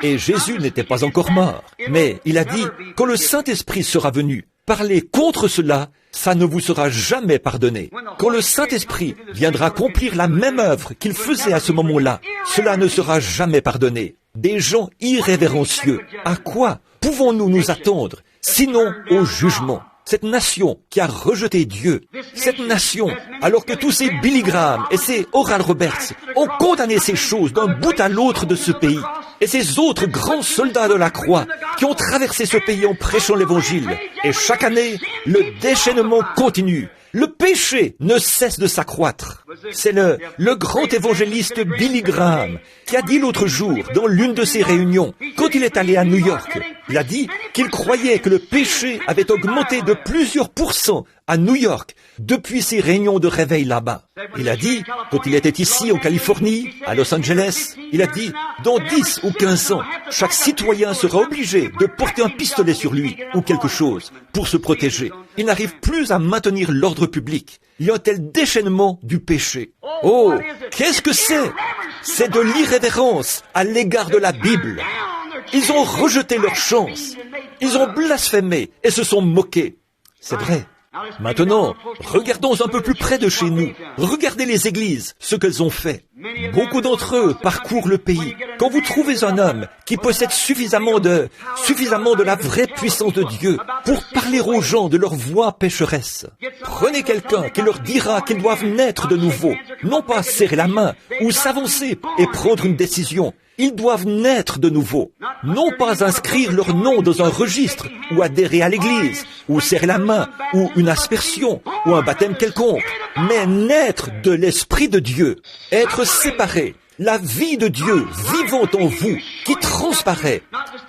Et Jésus n'était pas encore mort. Mais il a dit, quand le Saint-Esprit sera venu, parler contre cela, ça ne vous sera jamais pardonné. Quand le Saint-Esprit viendra accomplir la même œuvre qu'il faisait à ce moment-là, cela ne sera jamais pardonné. Des gens irrévérencieux. À quoi pouvons-nous nous attendre, sinon au jugement? Cette nation qui a rejeté Dieu, cette nation, alors que tous ces Billy Graham et ces Oral Roberts ont condamné ces choses d'un bout à l'autre de ce pays, et ces autres grands soldats de la croix qui ont traversé ce pays en prêchant l'Évangile, et chaque année, le déchaînement continue. Le péché ne cesse de s'accroître. C'est le grand évangéliste Billy Graham qui a dit l'autre jour, dans l'une de ses réunions, quand il est allé à New York, il a dit qu'il croyait que le péché avait augmenté de plusieurs pourcents à New York depuis ses réunions de réveil là-bas. Il a dit, quand il était ici en Californie, à Los Angeles, il a dit, dans 10 ou 15 ans, chaque citoyen sera obligé de porter un pistolet sur lui ou quelque chose pour se protéger. Il n'arrive plus à maintenir l'ordre public. Il y a un tel déchaînement du péché. Oh, qu'est-ce que c'est? C'est de l'irrévérence à l'égard de la Bible. Ils ont rejeté leur chance. Ils ont blasphémé et se sont moqués. C'est vrai. Maintenant, regardons un peu plus près de chez nous. Regardez les églises, ce qu'elles ont fait. Beaucoup d'entre eux parcourent le pays. Quand vous trouvez un homme qui possède suffisamment de la vraie puissance de Dieu pour parler aux gens de leur voie pécheresse, prenez quelqu'un qui leur dira qu'ils doivent naître de nouveau, non pas serrer la main ou s'avancer et prendre une décision. Ils doivent naître de nouveau, non pas inscrire leur nom dans un registre, ou adhérer à l'église, ou serrer la main, ou une aspersion, ou un baptême quelconque, mais naître de l'Esprit de Dieu, être séparés, la vie de Dieu vivant en vous, qui transparaît,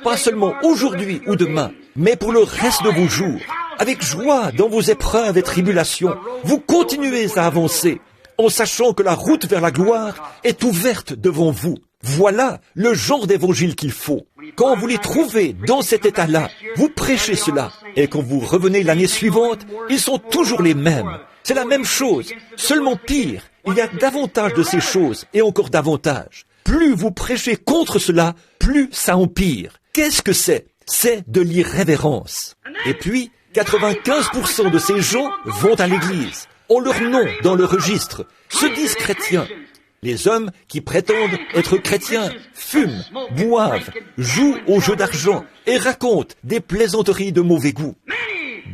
pas seulement aujourd'hui ou demain, mais pour le reste de vos jours. Avec joie dans vos épreuves et tribulations, vous continuez à avancer, en sachant que la route vers la gloire est ouverte devant vous. Voilà le genre d'évangile qu'il faut. Quand vous les trouvez dans cet état-là, vous prêchez cela. Et quand vous revenez l'année suivante, ils sont toujours les mêmes. C'est la même chose, seulement pire. Il y a davantage de ces choses, et encore davantage. Plus vous prêchez contre cela, plus ça empire. Qu'est-ce que c'est? C'est de l'irrévérence. Et puis, 95% de ces gens vont à l'église, ont leur nom dans le registre, se disent chrétiens. Les hommes qui prétendent être chrétiens fument, boivent, jouent aux jeux d'argent et racontent des plaisanteries de mauvais goût.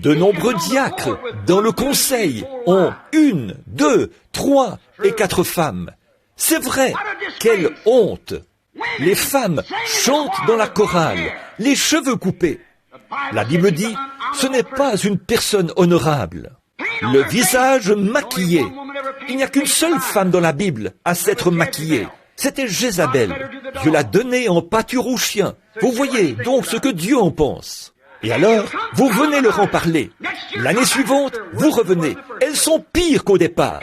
De nombreux diacres dans le conseil ont 1, 2, 3 et 4 femmes. C'est vrai, quelle honte! Les femmes chantent dans la chorale, les cheveux coupés. La Bible dit, ce n'est pas une personne honorable. Le visage maquillé. Il n'y a qu'une seule femme dans la Bible à s'être maquillée. C'était Jézabel. Dieu l'a donnée en pâture aux chiens. Vous voyez donc ce que Dieu en pense. Et alors, vous venez leur en parler. L'année suivante, vous revenez. Elles sont pires qu'au départ.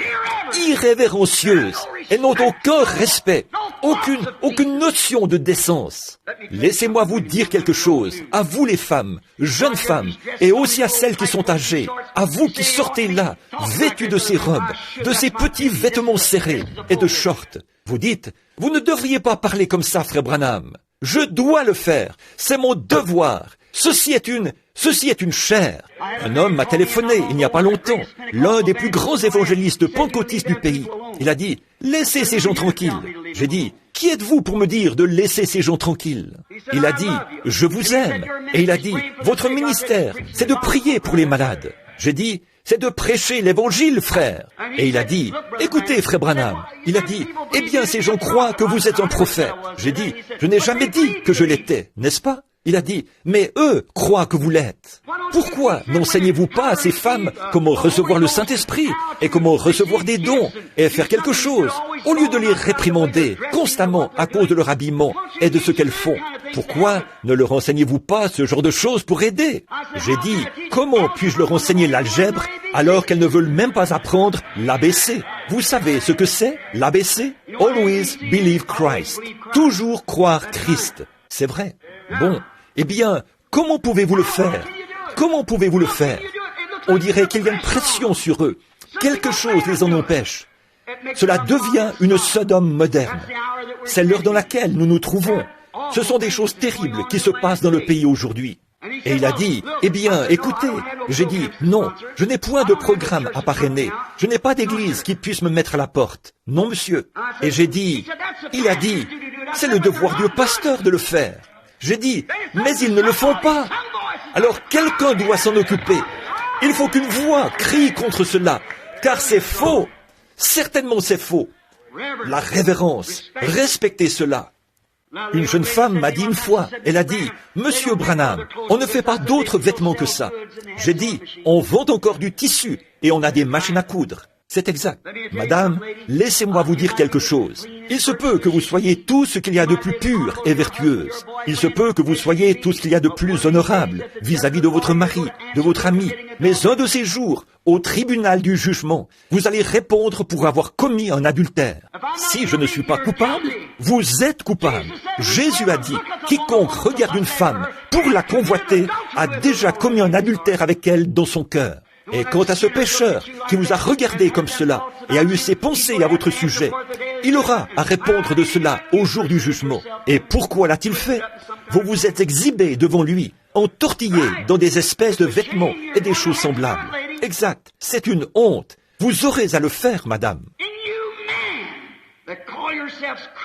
Irrévérencieuses. Elles n'ont aucun respect, aucune notion de décence. Laissez-moi vous dire quelque chose, à vous les femmes, jeunes femmes, et aussi à celles qui sont âgées, à vous qui sortez là, vêtues de ces robes, de ces petits vêtements serrés et de shorts. Vous dites, vous ne devriez pas parler comme ça, frère Branham. Je dois le faire, c'est mon devoir. Ceci est une chair. Un homme m'a téléphoné il n'y a pas longtemps, l'un des plus grands évangélistes pentecôtistes du pays. Il a dit, laissez ces gens tranquilles. J'ai dit, qui êtes-vous pour me dire de laisser ces gens tranquilles? Il a dit, je vous aime. Et il a dit, votre ministère, c'est de prier pour les malades. J'ai dit, c'est de prêcher l'évangile, frère. Et il a dit, écoutez, frère Branham. Il a dit, eh bien, ces gens croient que vous êtes un prophète. J'ai dit, je n'ai jamais dit que je l'étais, n'est-ce pas? Il a dit, mais eux croient que vous l'êtes. Pourquoi n'enseignez-vous pas à ces femmes comment recevoir le Saint-Esprit et comment recevoir des dons et faire quelque chose, au lieu de les réprimander constamment à cause de leur habillement et de ce qu'elles font? Pourquoi ne leur enseignez-vous pas ce genre de choses pour aider? J'ai dit, comment puis-je leur enseigner l'algèbre alors qu'elles ne veulent même pas apprendre l'ABC? Vous savez ce que c'est, l'ABC? Always believe Christ. Toujours croire Christ. C'est vrai. Bon, eh bien, comment pouvez-vous le faire? Comment pouvez-vous le faire? On dirait qu'il y a une pression sur eux. Quelque chose les en empêche. Cela devient une Sodome moderne. C'est l'heure dans laquelle nous nous trouvons. Ce sont des choses terribles qui se passent dans le pays aujourd'hui. Et il a dit, eh bien, écoutez, j'ai dit, non, je n'ai point de programme à parrainer. Je n'ai pas d'église qui puisse me mettre à la porte. Non, monsieur. Et j'ai dit, il a dit, c'est le devoir du pasteur de le faire. J'ai dit, mais ils ne le font pas. Alors quelqu'un doit s'en occuper. Il faut qu'une voix crie contre cela, car c'est faux. Certainement c'est faux. La révérence, respectez cela. Une jeune femme m'a dit une fois, elle a dit, « Monsieur Branham, on ne fait pas d'autres vêtements que ça. » J'ai dit, « On vend encore du tissu et on a des machines à coudre. » C'est exact. Madame, laissez-moi vous dire quelque chose. Il se peut que vous soyez tout ce qu'il y a de plus pur et vertueuse. Il se peut que vous soyez tout ce qu'il y a de plus honorable vis-à-vis de votre mari, de votre ami. Mais un de ces jours, au tribunal du jugement, vous allez répondre pour avoir commis un adultère. Si je ne suis pas coupable, vous êtes coupable. Jésus a dit, quiconque regarde une femme pour la convoiter a déjà commis un adultère avec elle dans son cœur. Et quant à ce pécheur qui vous a regardé comme cela et a eu ses pensées à votre sujet, il aura à répondre de cela au jour du jugement. Et pourquoi l'a-t-il fait? Vous vous êtes exhibé devant lui, entortillé dans des espèces de vêtements et des choses semblables. Exact, c'est une honte. Vous aurez à le faire, madame.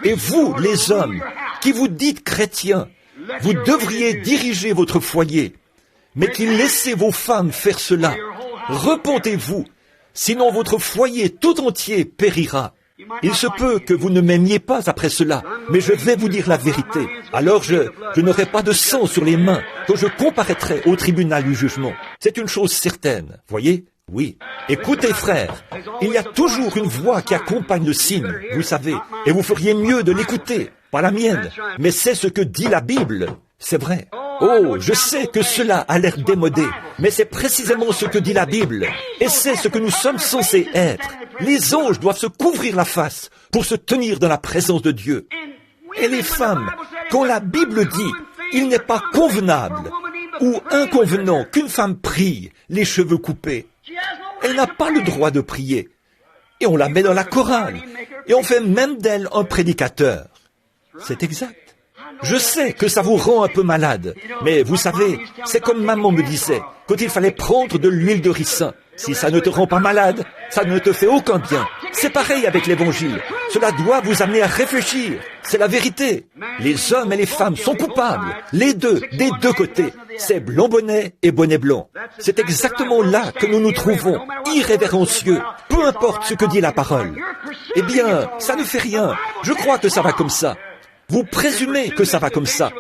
Et vous, les hommes, qui vous dites chrétiens, vous devriez diriger votre foyer, mais qui laissez vos femmes faire cela. Repentez-vous, sinon votre foyer tout entier périra. Il se peut que vous ne m'aimiez pas après cela, mais je vais vous dire la vérité. Alors je n'aurai pas de sang sur les mains quand je comparaîtrai au tribunal du jugement. C'est une chose certaine. Voyez, Oui. Écoutez, frères, il y a toujours une voix qui accompagne le signe, vous savez, et vous feriez mieux de l'écouter, pas la mienne, mais c'est ce que dit la Bible. C'est vrai. Oh, je sais que cela a l'air démodé, mais c'est précisément ce que dit la Bible, et c'est ce que nous sommes censés être. Les anges doivent se couvrir la face pour se tenir dans la présence de Dieu. Et les femmes, quand la Bible dit « il n'est pas convenable » ou inconvenant qu'une femme prie les cheveux coupés, elle n'a pas le droit de prier. Et on la met dans la chorale, et on fait même d'elle un prédicateur. C'est exact. Je sais que ça vous rend un peu malade, mais vous savez, c'est comme maman me disait, quand il fallait prendre de l'huile de ricin. Si ça ne te rend pas malade, ça ne te fait aucun bien. C'est pareil avec l'Évangile. Cela doit vous amener à réfléchir. C'est la vérité. Les hommes et les femmes sont coupables. Les deux, des deux côtés. C'est blanc bonnet et bonnet blanc. C'est exactement là que nous nous trouvons, irrévérencieux, peu importe ce que dit la parole. Eh bien, ça ne fait rien. Je crois que ça va comme ça. Vous présumez que ça va comme ça.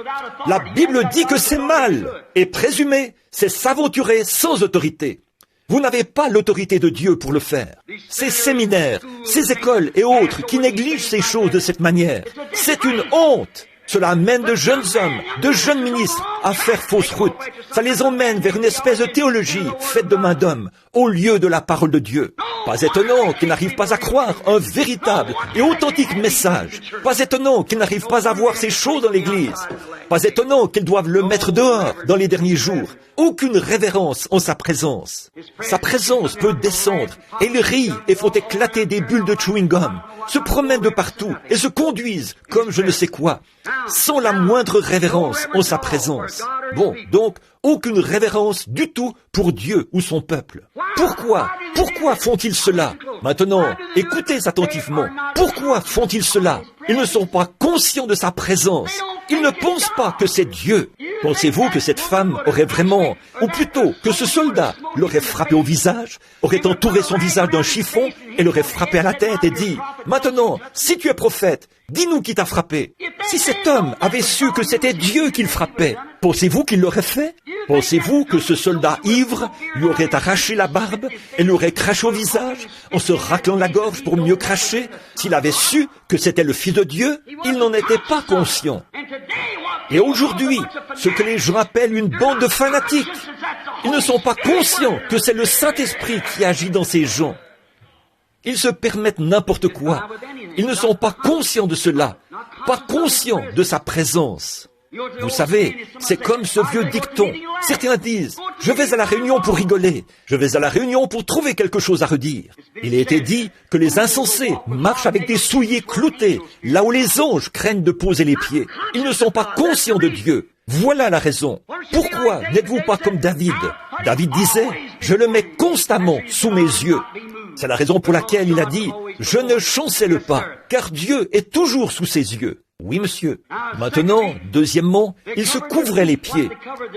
La Bible dit que c'est mal. Et présumer, c'est s'aventurer sans autorité. Vous n'avez pas l'autorité de Dieu pour le faire. Ces séminaires, ces écoles et autres qui négligent ces choses de cette manière, c'est une honte. Cela amène de jeunes hommes, de jeunes ministres à faire fausse route. Ça les emmène vers une espèce de théologie faite de main d'homme, au lieu de la parole de Dieu. Pas étonnant qu'ils n'arrivent pas à croire un véritable et authentique message. Pas étonnant qu'ils n'arrivent pas à voir ces choses dans l'Église. Pas étonnant qu'ils doivent le mettre dehors dans les derniers jours. Aucune révérence en sa présence. Sa présence peut descendre, et ils rient et font éclater des bulles de chewing-gum, se promènent de partout et se conduisent comme je ne sais quoi, sans la moindre révérence en sa présence. Bon, donc, aucune révérence du tout pour Dieu ou son peuple. Pourquoi font-ils cela? Maintenant, écoutez attentivement. Pourquoi font-ils cela? Ils ne sont pas conscients de sa présence. Ils ne pensent pas que c'est Dieu. Pensez-vous que cette femme aurait vraiment, ou plutôt que ce soldat l'aurait frappé au visage, aurait entouré son visage d'un chiffon et l'aurait frappé à la tête et dit « Maintenant, si tu es prophète, dis-nous qui t'a frappé. » Si cet homme avait su que c'était Dieu qui le frappait, pensez-vous qu'il l'aurait fait? Pensez-vous que ce soldat ivre lui aurait arraché la barbe et lui aurait craché au visage en se raclant la gorge pour mieux cracher? S'il avait su que c'était le Fils de Dieu, il n'en était pas conscient. Et aujourd'hui, ce que les gens appellent une bande de fanatiques, ils ne sont pas conscients que c'est le Saint-Esprit qui agit dans ces gens. Ils se permettent n'importe quoi. Ils ne sont pas conscients de cela, pas conscients de sa présence. Vous savez, c'est comme ce vieux dicton. Certains disent, je vais à la réunion pour rigoler, je vais à la réunion pour trouver quelque chose à redire. Il a été dit que les insensés marchent avec des souliers cloutés, là où les anges craignent de poser les pieds. Ils ne sont pas conscients de Dieu. Voilà la raison. Pourquoi n'êtes-vous pas comme David? David disait, je le mets constamment sous mes yeux. C'est la raison pour laquelle il a dit, je ne chancelle pas, car Dieu est toujours sous ses yeux. Oui, monsieur. Maintenant, deuxièmement, il se couvrait les pieds.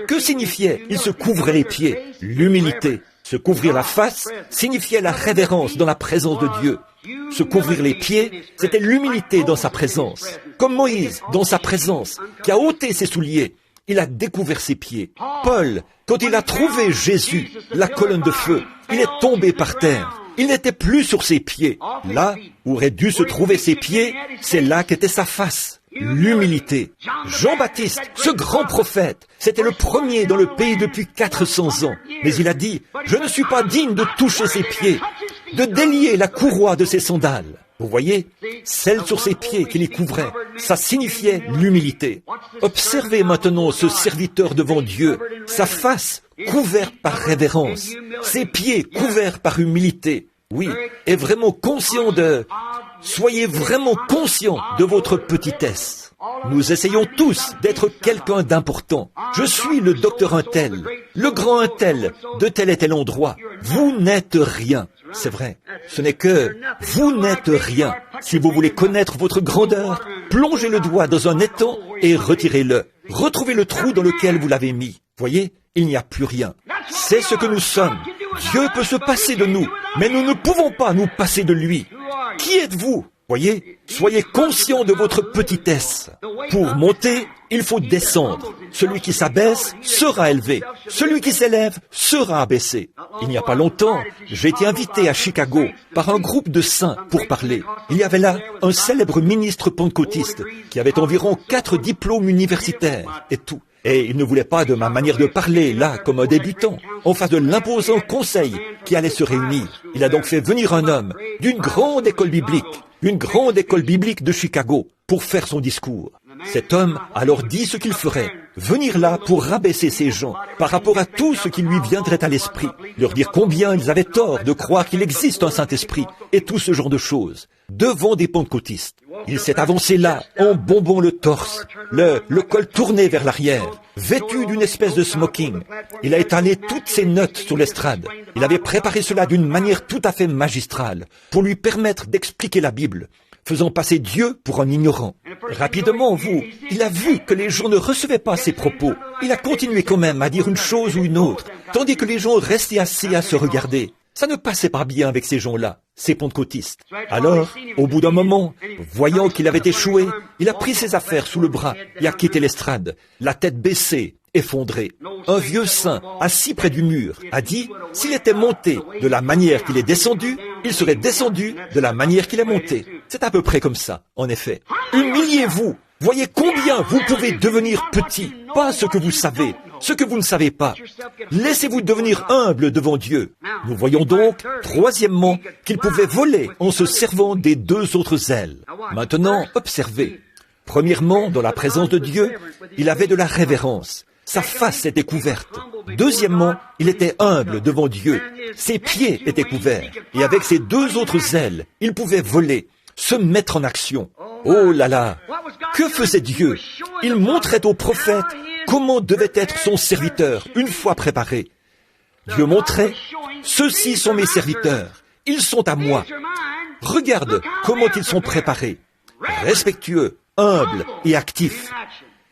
Que signifiait il se couvrait les pieds? L'humilité. Se couvrir la face signifiait la révérence dans la présence de Dieu. Se couvrir les pieds, c'était l'humilité dans sa présence. Comme Moïse, dans sa présence, qui a ôté ses souliers, il a découvert ses pieds. Paul, quand il a trouvé Jésus, la colonne de feu, il est tombé par terre. Il n'était plus sur ses pieds. Là où auraient dû se trouver ses pieds, c'est là qu'était sa face. L'humilité. Jean-Baptiste, ce grand prophète, c'était le premier dans le pays depuis 400 ans. Mais il a dit, je ne suis pas digne de toucher ses pieds, de délier la courroie de ses sandales. Vous voyez, celle sur ses pieds qui les couvrait, ça signifiait l'humilité. Observez maintenant ce serviteur devant Dieu, sa face couverte par révérence, ses pieds couverts par humilité. Oui, et vraiment conscient de... Soyez vraiment conscient de votre petitesse. Nous essayons tous d'être quelqu'un d'important. Je suis le docteur un tel, le grand un tel, de tel et tel endroit. Vous n'êtes rien. C'est vrai. Ce n'est que vous n'êtes rien. Si vous voulez connaître votre grandeur, plongez le doigt dans un étang et retirez-le. Retrouvez le trou dans lequel vous l'avez mis. Voyez, il n'y a plus rien. C'est ce que nous sommes. Dieu peut se passer de nous, mais nous ne pouvons pas nous passer de lui. Qui êtes-vous? Voyez, soyez conscients de votre petitesse. Pour monter, il faut descendre. Celui qui s'abaisse sera élevé. Celui qui s'élève sera abaissé. Il n'y a pas longtemps, j'ai été invité à Chicago par un groupe de saints pour parler. Il y avait là un célèbre ministre pentecôtiste qui avait environ 4 diplômes universitaires et tout. Et il ne voulait pas de ma manière de parler, là, comme un débutant, en face de l'imposant conseil qui allait se réunir. Il a donc fait venir un homme d'une grande école biblique de Chicago, pour faire son discours. Cet homme a alors dit ce qu'il ferait, venir là pour rabaisser ces gens par rapport à tout ce qui lui viendrait à l'esprit, leur dire combien ils avaient tort de croire qu'il existe un Saint-Esprit et tout ce genre de choses, devant des pentecôtistes. Il s'est avancé là, en bombant le torse, le col tourné vers l'arrière, vêtu d'une espèce de smoking. Il a étalé toutes ses notes sur l'estrade. Il avait préparé cela d'une manière tout à fait magistrale, pour lui permettre d'expliquer la Bible, faisant passer Dieu pour un ignorant. Rapidement, il a vu que les gens ne recevaient pas ses propos. Il a continué quand même à dire une chose ou une autre, tandis que les gens restaient assis à se regarder. Ça ne passait pas bien avec ces gens-là, ces pentecôtistes. Alors, au bout d'un moment, voyant qu'il avait échoué, il a pris ses affaires sous le bras et a quitté l'estrade, la tête baissée, effondrée. Un vieux saint, assis près du mur, a dit, s'il était monté de la manière qu'il est descendu, il serait descendu de la manière qu'il est monté. C'est à peu près comme ça, en effet. Humiliez-vous. Voyez combien vous pouvez devenir petit, pas ce que vous savez, ce que vous ne savez pas. Laissez-vous devenir humble devant Dieu. Nous voyons donc, troisièmement, qu'il pouvait voler en se servant des 2 autres ailes. Maintenant, observez. Premièrement, dans la présence de Dieu, il avait de la révérence. Sa face était couverte. Deuxièmement, il était humble devant Dieu. Ses pieds étaient couverts. Et avec ses 2 autres ailes, il pouvait voler, se mettre en action. Oh là là! Que faisait Dieu? Il montrait au prophète comment devait être son serviteur une fois préparé. Dieu montrait, ceux-ci sont mes serviteurs, ils sont à moi. Regarde comment ils sont préparés, respectueux, humbles et actifs.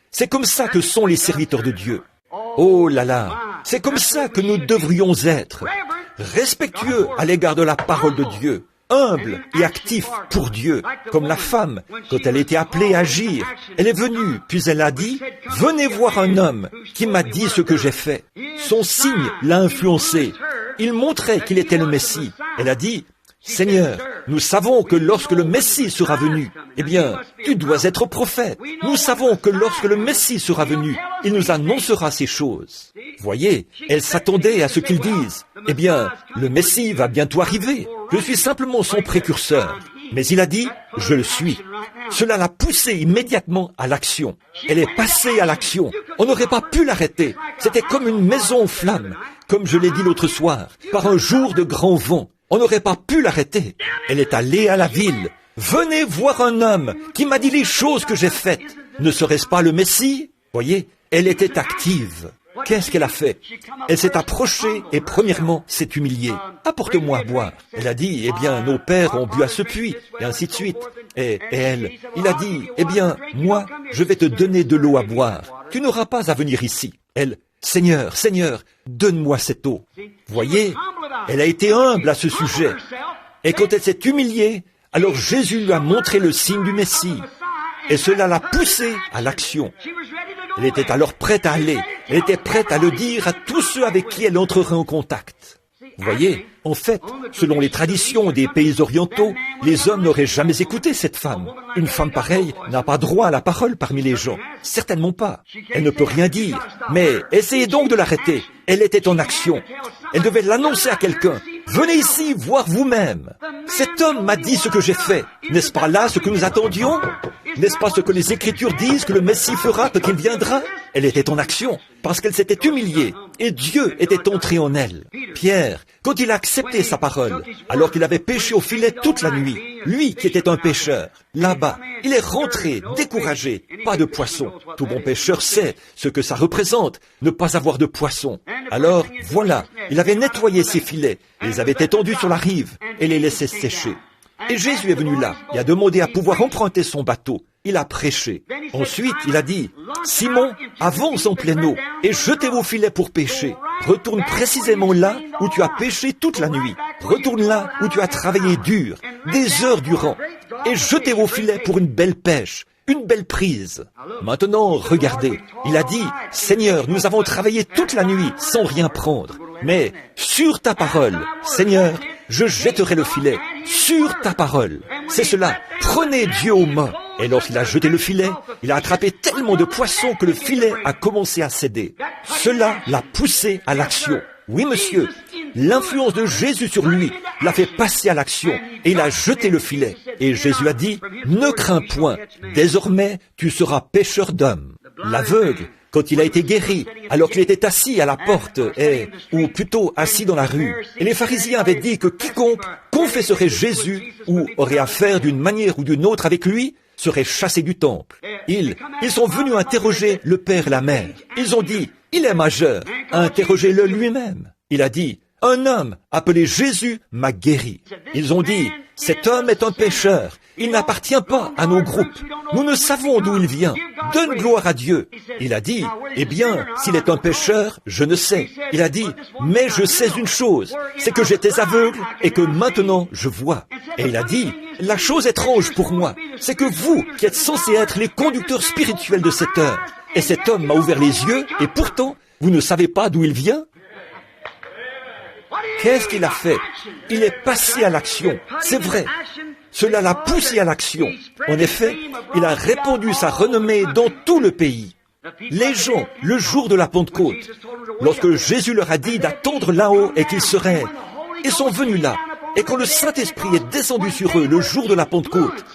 C'est comme ça que sont les serviteurs de Dieu. Oh là là, c'est comme ça que nous devrions être, respectueux à l'égard de la parole de Dieu, humble et actif pour Dieu, comme la femme, quand elle était appelée à agir. Elle est venue, puis elle a dit, « Venez voir un homme qui m'a dit ce que j'ai fait. » Son signe l'a influencé. Il montrait qu'il était le Messie. Elle a dit, « Seigneur, nous savons que lorsque le Messie sera venu, eh bien, tu dois être prophète. Nous savons que lorsque le Messie sera venu, il nous annoncera ces choses. » Voyez, elle s'attendait à ce qu'il dise, « Eh bien, le Messie va bientôt arriver. Je suis simplement son précurseur. » Mais il a dit, « Je le suis. » Cela l'a poussée immédiatement à l'action. Elle est passée à l'action. On n'aurait pas pu l'arrêter. C'était comme une maison en flammes, comme je l'ai dit l'autre soir, par un jour de grand vent. On n'aurait pas pu l'arrêter. Elle est allée à la ville. « Venez voir un homme qui m'a dit les choses que j'ai faites. » Ne serait-ce pas le Messie? Voyez, elle était active. Qu'est-ce qu'elle a fait? Elle s'est approchée et premièrement s'est humiliée. « Apporte-moi à boire. » Elle a dit, « Eh bien, nos pères ont bu à ce puits. » Et ainsi de suite. Et il a dit, « Eh bien, moi, je vais te donner de l'eau à boire. Tu n'auras pas à venir ici. » Elle, « Seigneur, Seigneur, donne-moi cette eau. » Voyez, elle a été humble à ce sujet. Et quand elle s'est humiliée, alors Jésus lui a montré le signe du Messie. Et cela l'a poussée à l'action. Elle était alors prête à aller. Elle était prête à le dire à tous ceux avec qui elle entrerait en contact. Vous voyez, en fait, selon les traditions des pays orientaux, les hommes n'auraient jamais écouté cette femme. Une femme pareille n'a pas droit à la parole parmi les gens. Certainement pas. Elle ne peut rien dire. Mais essayez donc de l'arrêter. Elle était en action. Elle devait l'annoncer à quelqu'un. Venez ici voir vous-même. Cet homme m'a dit ce que j'ai fait. N'est-ce pas là ce que nous attendions? N'est-ce pas ce que les Écritures disent que le Messie fera quand il viendra? Elle était en action, parce qu'elle s'était humiliée, et Dieu était entré en elle. Pierre, quand il a accepté sa parole, alors qu'il avait pêché au filet toute la nuit, lui qui était un pêcheur, là-bas, il est rentré, découragé, pas de poisson. Tout bon pêcheur sait ce que ça représente, ne pas avoir de poisson. Alors, voilà, il avait nettoyé ses filets, les avait étendus sur la rive, et les laissait sécher. Et Jésus est venu là, et a demandé à pouvoir emprunter son bateau. Il a prêché. Ensuite, il a dit, « Simon, avance en pleine eau, et jetez vos filets pour pêcher. Retourne précisément là où tu as pêché toute la nuit. Retourne là où tu as travaillé dur, des heures durant. et jetez vos filets pour une belle pêche, une belle prise. Maintenant, regardez, il a dit, « Seigneur, nous avons travaillé toute la nuit sans rien prendre, mais sur ta parole, Seigneur, je jetterai le filet, sur ta parole. » C'est cela, prenez Dieu au mot. Et lorsqu'il a jeté le filet, il a attrapé tellement de poissons que le filet a commencé à céder. Cela l'a poussé à l'action. Oui, monsieur, l'influence de Jésus sur lui l'a fait passer à l'action et il a jeté le filet. Et Jésus a dit, « Ne crains point, désormais tu seras pêcheur d'hommes. » L'aveugle, quand il a été guéri, alors qu'il était assis à la porte, ou plutôt assis dans la rue, et les pharisiens avaient dit que quiconque confesserait Jésus ou aurait affaire d'une manière ou d'une autre avec lui, serait chassé du temple. Ils sont venus interroger le père et la mère. Ils ont dit, il est majeur, interrogez-le lui-même. Il a dit, un homme appelé Jésus m'a guéri. Ils ont dit, cet homme est un pécheur, il n'appartient pas à nos groupes. Nous ne savons d'où il vient. Donne gloire à Dieu. Il a dit, eh bien, s'il est un pécheur, je ne sais. Il a dit, mais je sais une chose, c'est que j'étais aveugle et que maintenant je vois. Et il a dit, la chose étrange pour moi, c'est que vous, qui êtes censés être les conducteurs spirituels de cette heure, et cet homme m'a ouvert les yeux, et pourtant, vous ne savez pas d'où il vient? Qu'est-ce qu'il a fait? Il est passé à l'action, c'est vrai. Cela l'a poussé à l'action. En effet, il a répandu sa renommée dans tout le pays. Les gens, le jour de la Pentecôte, lorsque Jésus leur a dit d'attendre là-haut et qu'ils seraient, ils sont venus là. Et quand le Saint-Esprit est descendu sur eux le jour de la Pentecôte,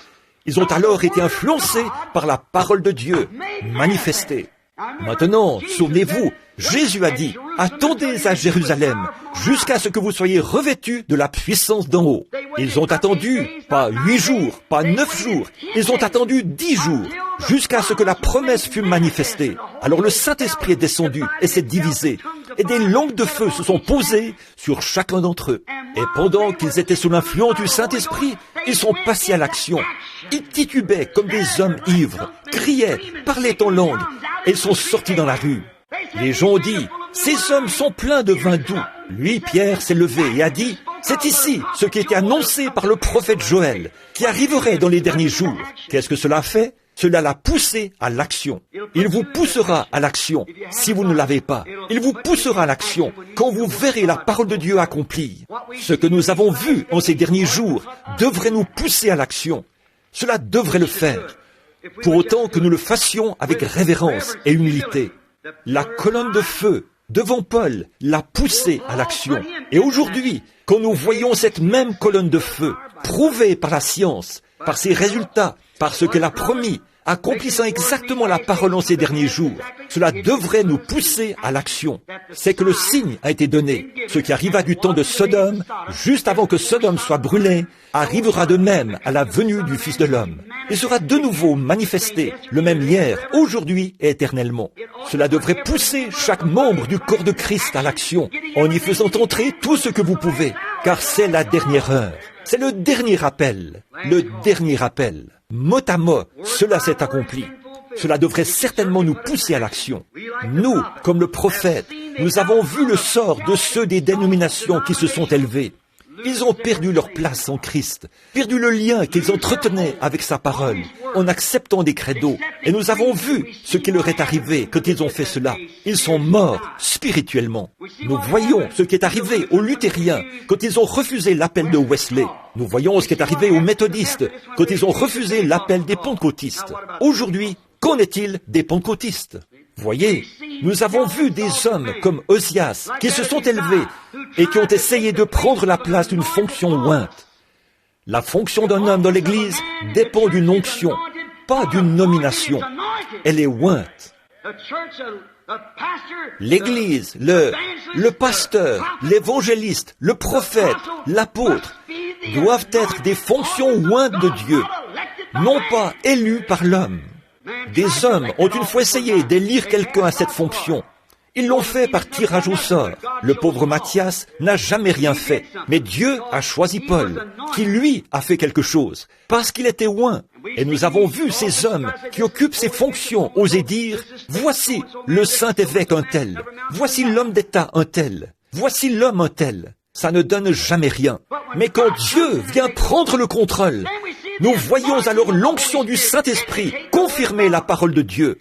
ils ont alors été influencés par la parole de Dieu, manifestée. Maintenant, souvenez-vous, Jésus a dit, attendez à Jérusalem, jusqu'à ce que vous soyez revêtus de la puissance d'en haut. Ils ont attendu, pas 8 jours, pas 9 jours, ils ont attendu 10 jours, jusqu'à ce que la promesse fût manifestée. Alors le Saint-Esprit est descendu et s'est divisé, et des langues de feu se sont posées sur chacun d'entre eux. Et pendant qu'ils étaient sous l'influence du Saint-Esprit, ils sont passés à l'action. Ils titubaient comme des hommes ivres, criaient, parlaient en langue, et ils sont sortis dans la rue. Les gens ont dit, ces hommes sont pleins de vin doux. Lui, Pierre, s'est levé et a dit, c'est ici ce qui était annoncé par le prophète Joël, qui arriverait dans les derniers jours. Qu'est-ce que cela a fait? Cela l'a poussé à l'action. Il vous poussera à l'action si vous ne l'avez pas. Il vous poussera à l'action quand vous verrez la parole de Dieu accomplie. Ce que nous avons vu en ces derniers jours devrait nous pousser à l'action. Cela devrait le faire, pour autant que nous le fassions avec révérence et humilité. La colonne de feu devant Paul l'a poussé à l'action. Et aujourd'hui, quand nous voyons cette même colonne de feu prouvée par la science, par ses résultats, par ce qu'elle a promis, accomplissant exactement la parole en ces derniers jours, cela devrait nous pousser à l'action. C'est que le signe a été donné. Ce qui arriva du temps de Sodome, juste avant que Sodome soit brûlé, arrivera de même à la venue du Fils de l'homme. Il sera de nouveau manifesté, le même hier, aujourd'hui et éternellement. Cela devrait pousser chaque membre du corps de Christ à l'action, en y faisant entrer tout ce que vous pouvez, car c'est la dernière heure. C'est le dernier appel, Mot à mot, cela s'est accompli. Cela devrait certainement nous pousser à l'action. Nous, comme le prophète, nous avons vu le sort de ceux des dénominations qui se sont élevés. Ils ont perdu leur place en Christ, perdu le lien qu'ils entretenaient avec sa parole, en acceptant des credos. Et nous avons vu ce qui leur est arrivé quand ils ont fait cela. Ils sont morts spirituellement. Nous voyons ce qui est arrivé aux luthériens quand ils ont refusé l'appel de Wesley. Nous voyons ce qui est arrivé aux méthodistes quand ils ont refusé l'appel des pentecôtistes. Aujourd'hui, qu'en est-il des pentecôtistes? Voyez, nous avons vu des hommes comme Osias qui se sont élevés et qui ont essayé de prendre la place d'une fonction ointe. La fonction d'un homme dans l'Église dépend d'une onction, pas d'une nomination. Elle est ointe. L'Église, le pasteur, l'évangéliste, le prophète, l'apôtre doivent être des fonctions ointes de Dieu, non pas élues par l'homme. Des hommes ont une fois essayé d'élire quelqu'un à cette fonction. Ils l'ont fait par tirage au sort. Le pauvre Matthias n'a jamais rien fait. Mais Dieu a choisi Paul, qui lui a fait quelque chose, parce qu'il était oint. Et nous avons vu ces hommes qui occupent ces fonctions oser dire, voici le saint évêque un tel, voici l'homme d'État un tel, voici l'homme un tel. Ça ne donne jamais rien. Mais quand Dieu vient prendre le contrôle, Nous voyons alors l'onction du Saint-Esprit confirmer la parole de Dieu.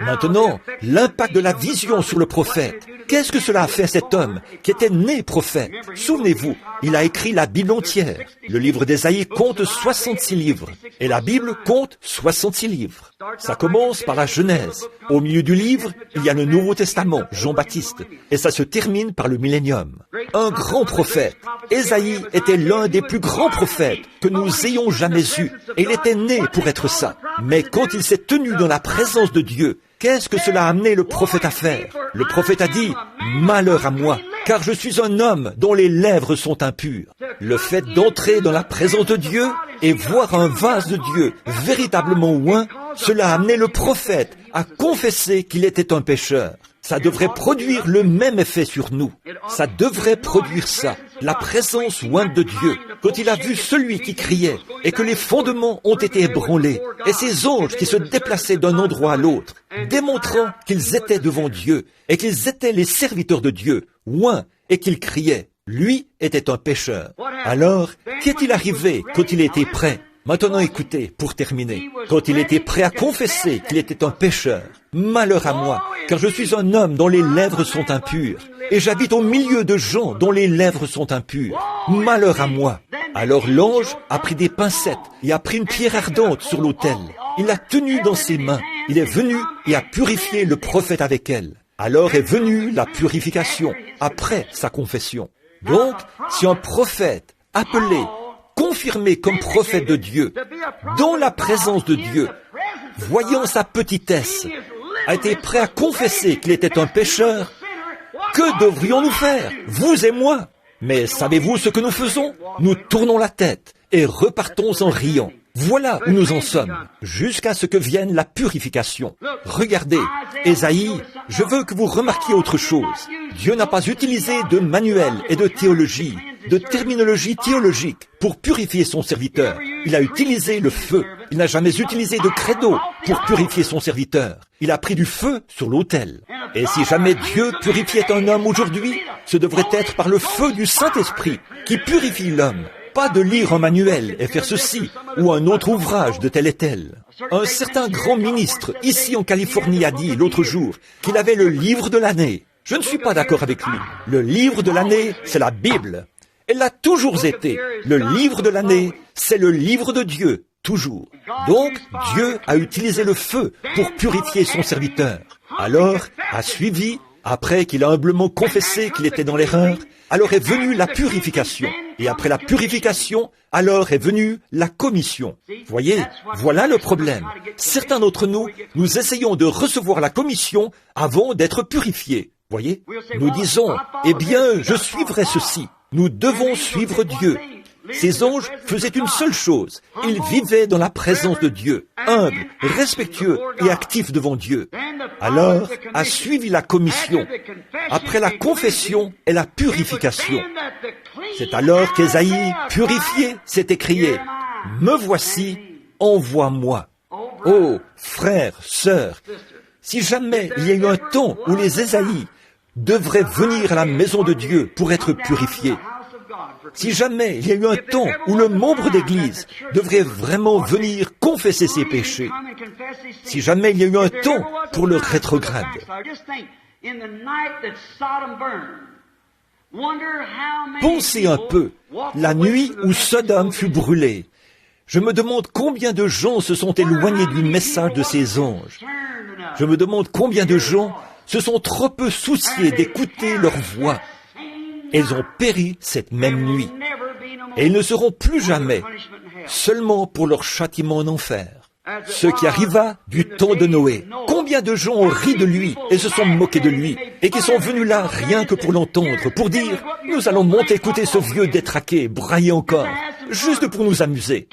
Maintenant, l'impact de la vision sur le prophète. Qu'est-ce que cela a fait à cet homme qui était né prophète? Souvenez-vous, il a écrit la Bible entière. Le livre d'Ésaïe compte 66 livres et la Bible compte 66 livres. Ça commence par la Genèse. Au milieu du livre, il y a le Nouveau Testament, Jean-Baptiste, et ça se termine par le millénium. Un grand prophète. Ésaïe était l'un des plus grands prophètes que nous ayons jamais eus, et il était né pour être ça. Mais quand il s'est tenu dans la présence de Dieu, qu'est-ce que cela a amené le prophète à faire? Le prophète a dit, « Malheur à moi, car je suis un homme dont les lèvres sont impures. » Le fait d'entrer dans la présence de Dieu et voir un vase de Dieu véritablement oint, cela a amené le prophète à confesser qu'il était un pécheur. Ça devrait produire le même effet sur nous. Ça devrait produire ça, la présence ointe de Dieu. Quand il a vu celui qui criait et que les fondements ont été ébranlés et ces anges qui se déplaçaient d'un endroit à l'autre, démontrant qu'ils étaient devant Dieu et qu'ils étaient les serviteurs de Dieu, oints, et qu'ils criaient. Lui était un pécheur. Alors, qu'est-il arrivé quand il était prêt? Maintenant écoutez, pour terminer, quand il était prêt à confesser qu'il était un pécheur, malheur à moi, car je suis un homme dont les lèvres sont impures, et j'habite au milieu de gens dont les lèvres sont impures, malheur à moi. Alors l'ange a pris des pincettes et a pris une pierre ardente sur l'autel. Il l'a tenue dans ses mains, il est venu et a purifié le prophète avec elle. Alors est venue la purification, après sa confession. Donc, si un prophète appelé, confirmé comme prophète de Dieu, dans la présence de Dieu, voyant sa petitesse, a été prêt à confesser qu'il était un pécheur, que devrions-nous faire, vous et moi? Mais savez-vous ce que nous faisons? Nous tournons la tête et repartons en riant. Voilà où nous en sommes, jusqu'à ce que vienne la purification. Regardez, Ésaïe, je veux que vous remarquiez autre chose. Dieu n'a pas utilisé de manuel et de théologie, de terminologie théologique pour purifier son serviteur. Il a utilisé le feu. Il n'a jamais utilisé de credo pour purifier son serviteur. Il a pris du feu sur l'autel. Et si jamais Dieu purifiait un homme aujourd'hui, ce devrait être par le feu du Saint-Esprit qui purifie l'homme. Pas de lire un manuel et faire ceci, ou un autre ouvrage de tel et tel. Un certain grand ministre, ici en Californie, a dit l'autre jour qu'il avait le livre de l'année. Je ne suis pas d'accord avec lui. Le livre de l'année, c'est la Bible. Elle l'a toujours été. Le livre de l'année, c'est le livre de Dieu, toujours. Donc, Dieu a utilisé le feu pour purifier son serviteur. Alors, a suivi, après qu'il a humblement confessé qu'il était dans l'erreur, alors est venue la purification. Et après la purification, alors est venue la commission. Voyez, voilà le problème. Certains d'entre nous, nous essayons de recevoir la commission avant d'être purifiés. Voyez, nous disons, eh bien, je suivrai ceci. Nous devons suivre Dieu. Ces anges faisaient une seule chose. Ils vivaient dans la présence de Dieu, humbles, respectueux et actifs devant Dieu. Alors a suivi la commission, après la confession et la purification. C'est alors qu'Ésaïe, purifié, s'est écrié, « Me voici, envoie-moi. » Oh, frères, sœurs, si jamais il y a eu un temps où les Ésaïes devraient venir à la maison de Dieu pour être purifiés, si jamais il y a eu un temps où le membre d'Église devrait vraiment venir confesser ses péchés, si jamais il y a eu un temps pour le rétrograde, pensez un peu, la nuit où Sodome fut brûlée. Je me demande combien de gens se sont éloignés du message de ces anges. Je me demande combien de gens se sont trop peu souciés d'écouter leur voix. Ils ont péri cette même nuit. Et ils ne seront plus jamais, seulement pour leur châtiment en enfer. Ce qui arriva du temps de Noé. Combien de gens ont ri de lui et se sont moqués de lui, et qui sont venus là rien que pour l'entendre, pour dire « Nous allons monter écouter ce vieux détraqué, brailler encore, juste pour nous amuser. »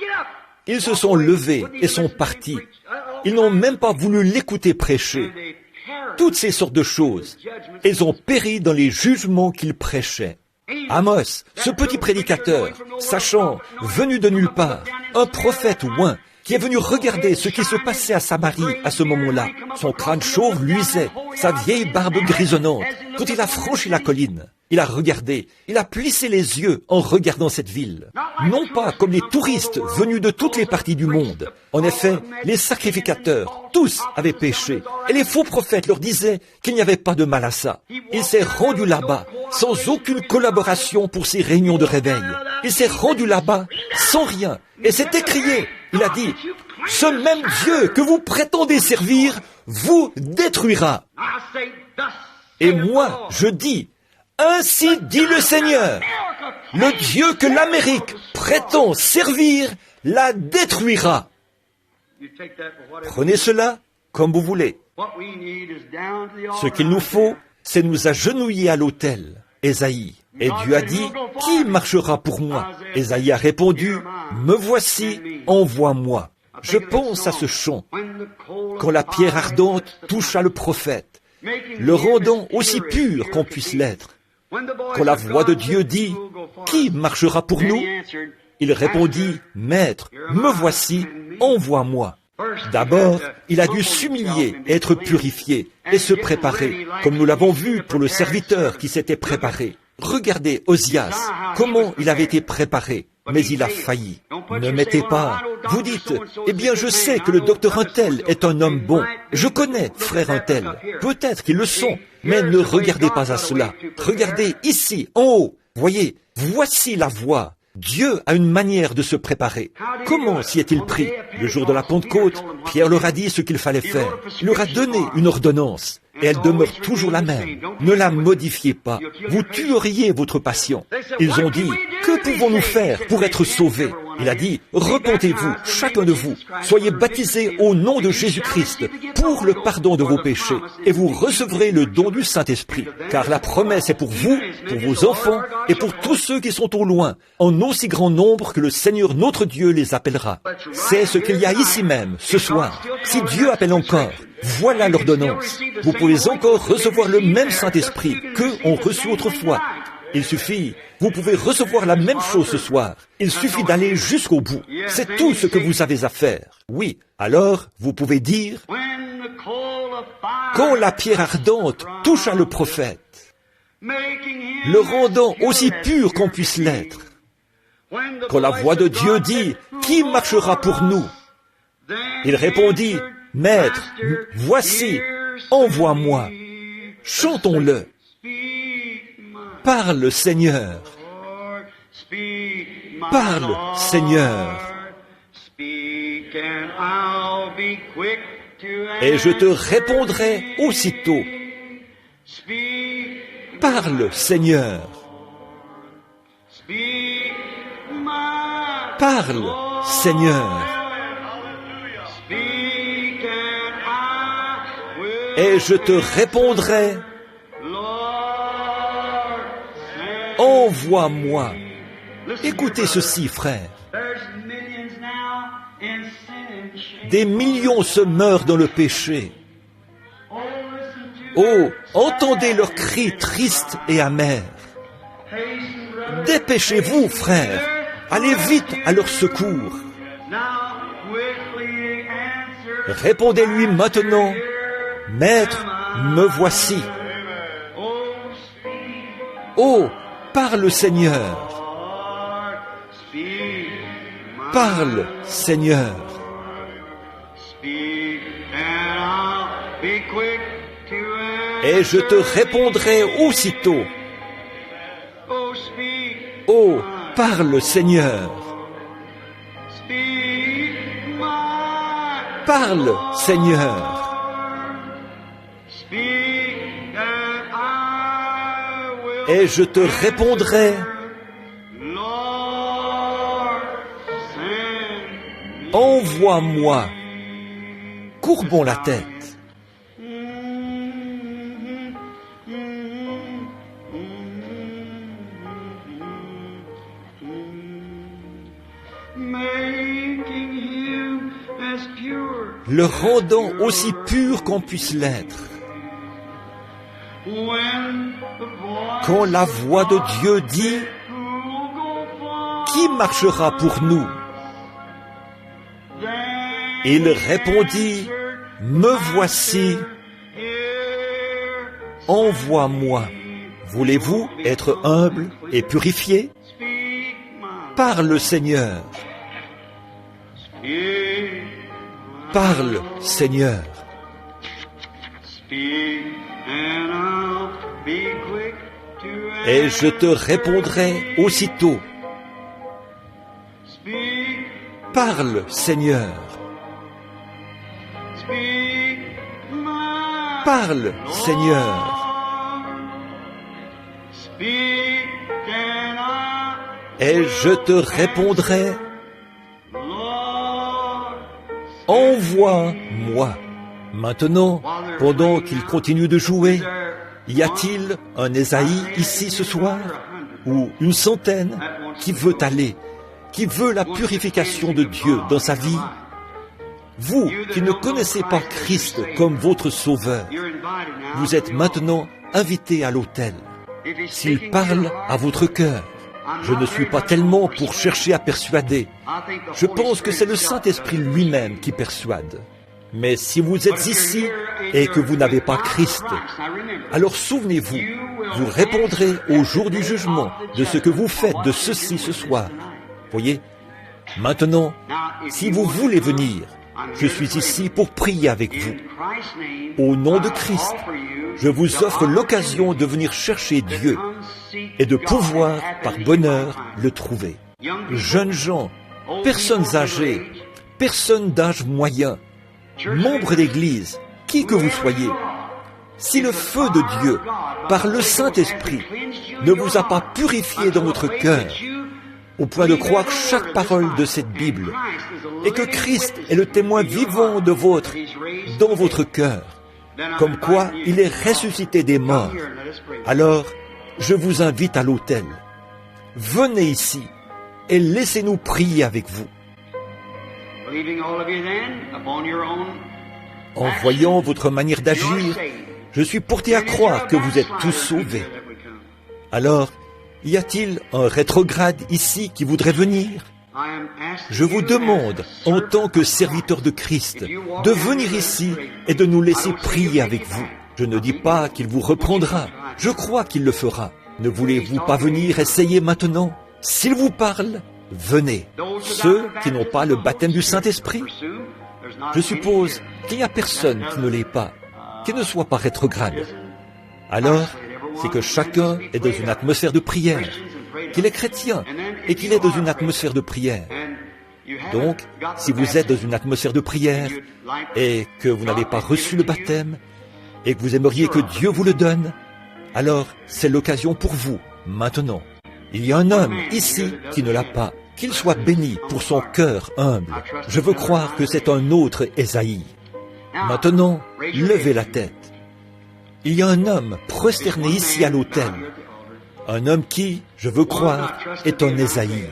Ils se sont levés et sont partis. Ils n'ont même pas voulu l'écouter prêcher. Toutes ces sortes de choses. Ils ont péri dans les jugements qu'il prêchait. Amos, ce petit prédicateur, sachant, venu de nulle part, un prophète oint, qui est venu regarder ce qui se passait à Samarie à ce moment-là. Son crâne chauve luisait, sa vieille barbe grisonnante. Quand il a franchi la colline, il a regardé, il a plissé les yeux en regardant cette ville. non pas comme les touristes venus de toutes les parties du monde. En effet, les sacrificateurs, tous avaient péché, et les faux prophètes leur disaient qu'il n'y avait pas de mal à ça. Il s'est rendu là-bas, sans aucune collaboration pour ses réunions de réveil. Il s'est rendu là-bas, sans rien, et s'est écrié. Il a dit, « Ce même Dieu que vous prétendez servir, vous détruira. » Et moi, je dis, « Ainsi dit le Seigneur, le Dieu que l'Amérique prétend servir, la détruira. » Prenez cela comme vous voulez. Ce qu'il nous faut, c'est nous agenouiller à l'autel. Ésaïe. Et Dieu a dit, « Qui marchera pour moi ?» Ésaïe a répondu, « Me voici, envoie-moi. » Je pense à ce chant. Quand la pierre ardente toucha le prophète, le rendant aussi pur qu'on puisse l'être. Quand la voix de Dieu dit, « Qui marchera pour nous ?» Il répondit, « Maître, me voici, envoie-moi. » D'abord, il a dû s'humilier, être purifié et se préparer, comme nous l'avons vu pour le serviteur qui s'était préparé. Regardez Osias, comment il avait été préparé, mais il a failli. Ne mettez pas. Vous dites, eh bien je sais que le docteur Untel est un homme bon. Je connais frère Untel. Peut-être qu'ils le sont, mais ne regardez pas à cela. Regardez ici, en haut. Voyez, voici la voie. Dieu a une manière de se préparer. Comment s'y est-il pris? Le jour de la Pentecôte, Pierre leur a dit ce qu'il fallait faire. Il leur a donné une ordonnance. Et elle demeure toujours la même. Ne la modifiez pas. Vous tueriez votre patient. Ils ont dit, que pouvons-nous faire pour être sauvés? Il a dit, repentez-vous, chacun de vous. Soyez baptisés au nom de Jésus-Christ pour le pardon de vos péchés. Et vous recevrez le don du Saint-Esprit. Car la promesse est pour vous, pour vos enfants et pour tous ceux qui sont au loin, en aussi grand nombre que le Seigneur notre Dieu les appellera. C'est ce qu'il y a ici même, ce soir. Si Dieu appelle encore, voilà l'ordonnance. Vous pouvez encore recevoir le même Saint-Esprit qu'ont reçu autrefois. Il suffit, vous pouvez recevoir la même chose ce soir. Il suffit d'aller jusqu'au bout. C'est tout ce que vous avez à faire. Oui, alors vous pouvez dire, quand la pierre ardente toucha le prophète, le rendant aussi pur qu'on puisse l'être, quand la voix de Dieu dit, qui marchera pour nous? Il répondit, Maître, voici, envoie-moi. Chantons-le. Parle, Seigneur. Parle, Seigneur. Et je te répondrai aussitôt. Parle, Seigneur. Parle, Seigneur. Et je te répondrai, envoie-moi. Écoutez ceci, frère. Des millions se meurent dans le péché. Oh, entendez leurs cris tristes et amers. Dépêchez-vous, frère. Allez vite à leur secours. Répondez-lui maintenant, Maître, me voici. Oh, parle, Seigneur. Parle, Seigneur. Et je te répondrai aussitôt. Oh, parle, Seigneur. Parle, Seigneur. Et je te répondrai, envoie-moi. Courbons la tête. Le rendant aussi pur qu'on puisse l'être. Quand la voix de Dieu dit, qui marchera pour nous? Il répondit, me voici, envoie-moi. Voulez-vous être humble et purifié? Parle, Seigneur. Parle, Seigneur. Et je te répondrai aussitôt. Parle, Seigneur. Parle, Seigneur. Et je te répondrai. Envoie-moi. Maintenant, pendant qu'il continue de jouer, y a-t-il un Ésaïe ici ce soir, ou une centaine, qui veut aller, qui veut la purification de Dieu dans sa vie? Vous qui ne connaissez pas Christ comme votre Sauveur, vous êtes maintenant invités à l'autel. S'il parle à votre cœur, je ne suis pas tellement pour chercher à persuader. Je pense que c'est le Saint-Esprit lui-même qui persuade. Mais si vous êtes ici et que vous n'avez pas Christ, alors souvenez-vous, vous répondrez au jour du jugement de ce que vous faites de ceci ce soir. Voyez, maintenant, si vous voulez venir, je suis ici pour prier avec vous. Au nom de Christ, je vous offre l'occasion de venir chercher Dieu et de pouvoir, par bonheur, le trouver. Jeunes gens, personnes âgées, personnes d'âge moyen, membres d'église, qui que vous soyez, si le feu de Dieu, par le Saint-Esprit, ne vous a pas purifié dans votre cœur, au point de croire chaque parole de cette Bible, et que Christ est le témoin vivant dans votre cœur, comme quoi il est ressuscité des morts, alors je vous invite à l'autel. Venez ici et laissez-nous prier avec vous. En voyant votre manière d'agir, je suis porté à croire que vous êtes tous sauvés. Alors, y a-t-il un rétrograde ici qui voudrait venir? Je vous demande, en tant que serviteur de Christ, de venir ici et de nous laisser prier avec vous. Je ne dis pas qu'il vous reprendra, je crois qu'il le fera. Ne voulez-vous pas venir essayer maintenant? S'il vous parle, venez. Ceux qui n'ont pas le baptême du Saint-Esprit, je suppose qu'il n'y a personne qui ne l'ait pas, qui ne soit pas rétrograde. Alors, c'est que chacun est dans une atmosphère de prière, qu'il est chrétien et qu'il est dans une atmosphère de prière. Donc, si vous êtes dans une atmosphère de prière et que vous n'avez pas reçu le baptême et que vous aimeriez que Dieu vous le donne, alors c'est l'occasion pour vous, maintenant. Il y a un homme ici qui ne l'a pas. Qu'il soit béni pour son cœur humble. Je veux croire que c'est un autre Ésaïe. Maintenant, levez la tête. Il y a un homme prosterné ici à l'autel. Un homme qui, je veux croire, est un Ésaïe.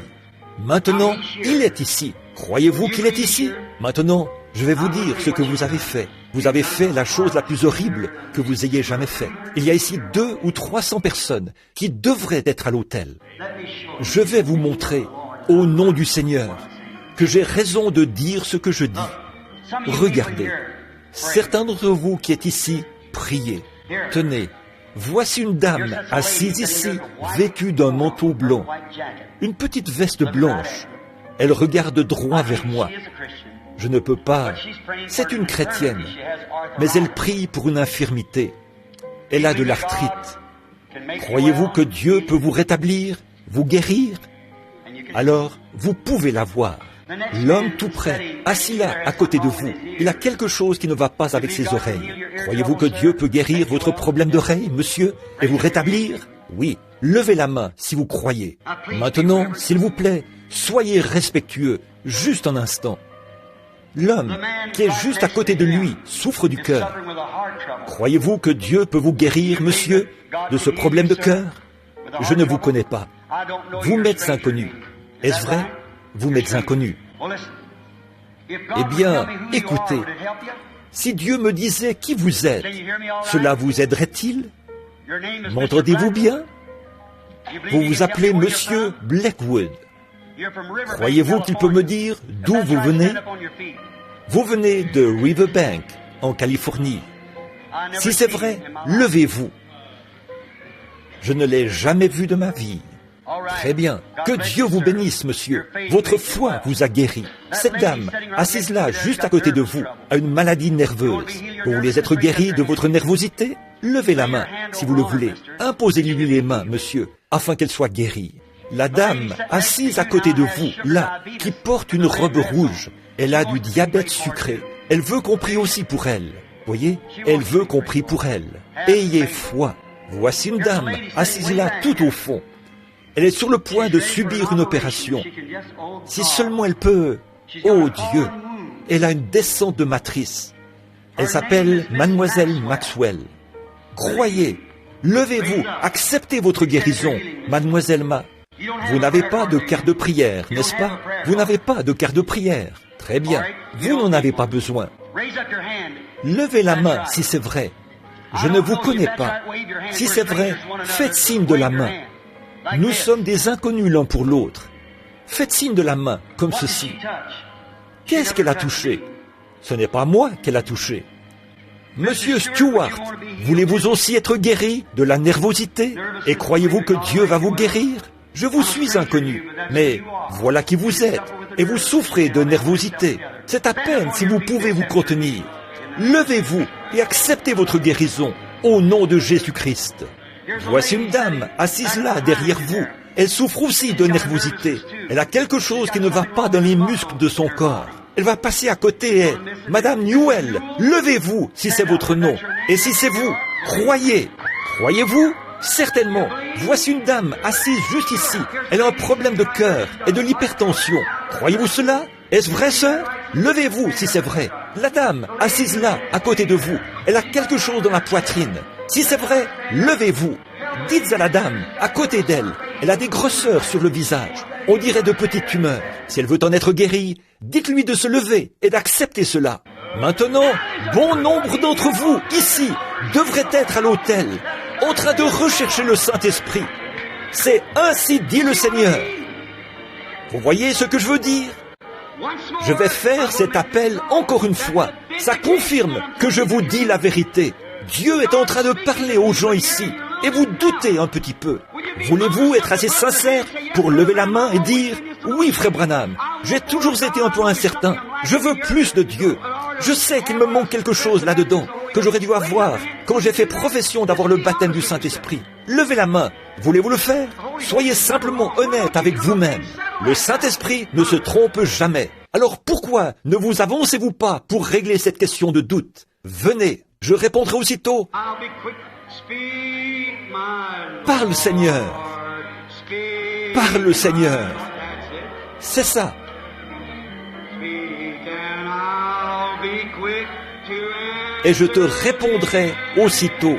Maintenant, il est ici. Croyez-vous qu'il est ici? Maintenant, je vais vous dire ce que vous avez fait. Vous avez fait la chose la plus horrible que vous ayez jamais faite. Il y a ici 200 ou 300 personnes qui devraient être à l'autel. Je vais vous montrer, au nom du Seigneur, que j'ai raison de dire ce que je dis. Regardez, certains d'entre vous qui êtes ici, priez. Tenez, voici une dame assise ici, vêtue d'un manteau blanc, une petite veste blanche. Elle regarde droit vers moi. Je ne peux pas. C'est une chrétienne, mais elle prie pour une infirmité. Elle a de l'arthrite. Croyez-vous que Dieu peut vous rétablir, vous guérir? Alors, vous pouvez la voir. L'homme tout près, assis là, à côté de vous, il a quelque chose qui ne va pas avec ses oreilles. Croyez-vous que Dieu peut guérir votre problème d'oreille, monsieur, et vous rétablir? Oui. Levez la main si vous croyez. Maintenant, s'il vous plaît, soyez respectueux, juste un instant. L'homme qui est juste à côté de lui souffre du cœur. Croyez-vous que Dieu peut vous guérir, monsieur, de ce problème de cœur? Je ne vous connais pas. Vous m'êtes inconnu. Est-ce vrai? Vous m'êtes inconnu. Eh bien, écoutez, si Dieu me disait qui vous êtes, cela vous aiderait-il? M'entendez-vous bien? Vous vous appelez Monsieur Blackwood. Croyez-vous qu'il peut me dire d'où vous venez? Vous venez de Riverbank, en Californie. Si c'est vrai, levez-vous. Je ne l'ai jamais vu de ma vie. Très bien. Que Dieu vous bénisse, monsieur. Votre foi vous a guéri. Cette dame, assise là, juste à côté de vous, a une maladie nerveuse. Vous voulez être guéri de votre nervosité? Levez la main, si vous le voulez. Imposez-lui les mains, monsieur, afin qu'elle soit guérie. La dame, assise à côté de vous, là, qui porte une robe rouge, elle a du diabète sucré. Elle veut qu'on prie aussi pour elle. Voyez? Elle veut qu'on prie pour elle. Ayez foi. Voici une dame, assise là, tout au fond. Elle est sur le point de subir une opération. Si seulement elle peut... Oh Dieu! Elle a une descente de matrice. Elle s'appelle Mademoiselle Maxwell. Croyez, levez-vous, acceptez votre guérison, Mademoiselle Vous n'avez pas de carte de prière, n'est-ce pas? Vous n'avez pas de carte de prière. Très bien, vous n'en avez pas besoin. Levez la main si c'est vrai. Je ne vous connais pas. Si c'est vrai, faites signe de la main. Nous sommes des inconnus l'un pour l'autre. Faites signe de la main, comme ceci. Qu'est-ce qu'elle a touché? Ce n'est pas moi qu'elle a touché. Monsieur Stewart, voulez-vous aussi être guéri de la nervosité? Et croyez-vous que Dieu va vous guérir? Je vous suis inconnu, mais voilà qui vous êtes, et vous souffrez de nervosité. C'est à peine si vous pouvez vous contenir. Levez-vous et acceptez votre guérison, au nom de Jésus-Christ. Voici une dame, assise là, derrière vous. Elle souffre aussi de nervosité. Elle a quelque chose qui ne va pas dans les muscles de son corps. Elle va passer à côté et... Madame Newell, levez-vous si c'est votre nom. Et si c'est vous, croyez. Croyez-vous? Certainement. Voici une dame assise juste ici. Elle a un problème de cœur et de l'hypertension. Croyez-vous cela? Est-ce vrai, sœur? Levez-vous si c'est vrai. La dame, assise là, à côté de vous, elle a quelque chose dans la poitrine. Si c'est vrai, levez-vous. Dites à la dame, à côté d'elle, elle a des grosseurs sur le visage. On dirait de petites tumeurs. Si elle veut en être guérie, dites-lui de se lever et d'accepter cela. Maintenant, bon nombre d'entre vous, ici, devraient être à l'autel, en train de rechercher le Saint-Esprit. C'est ainsi dit le Seigneur. Vous voyez ce que je veux dire? Je vais faire cet appel encore une fois. Ça confirme que je vous dis la vérité. Dieu est en train de parler aux gens ici, et vous doutez un petit peu. Voulez-vous être assez sincère pour lever la main et dire « Oui, frère Branham, j'ai toujours été un peu incertain. Je veux plus de Dieu. Je sais qu'il me manque quelque chose là-dedans, que j'aurais dû avoir quand j'ai fait profession d'avoir le baptême du Saint-Esprit. » Levez la main. Voulez-vous le faire? Soyez simplement honnête avec vous-même. Le Saint-Esprit ne se trompe jamais. Alors pourquoi ne vous avancez-vous pas pour régler cette question de doute? Venez, je répondrai aussitôt. Parle, Seigneur. Parle, Seigneur. C'est ça. Et je te répondrai aussitôt.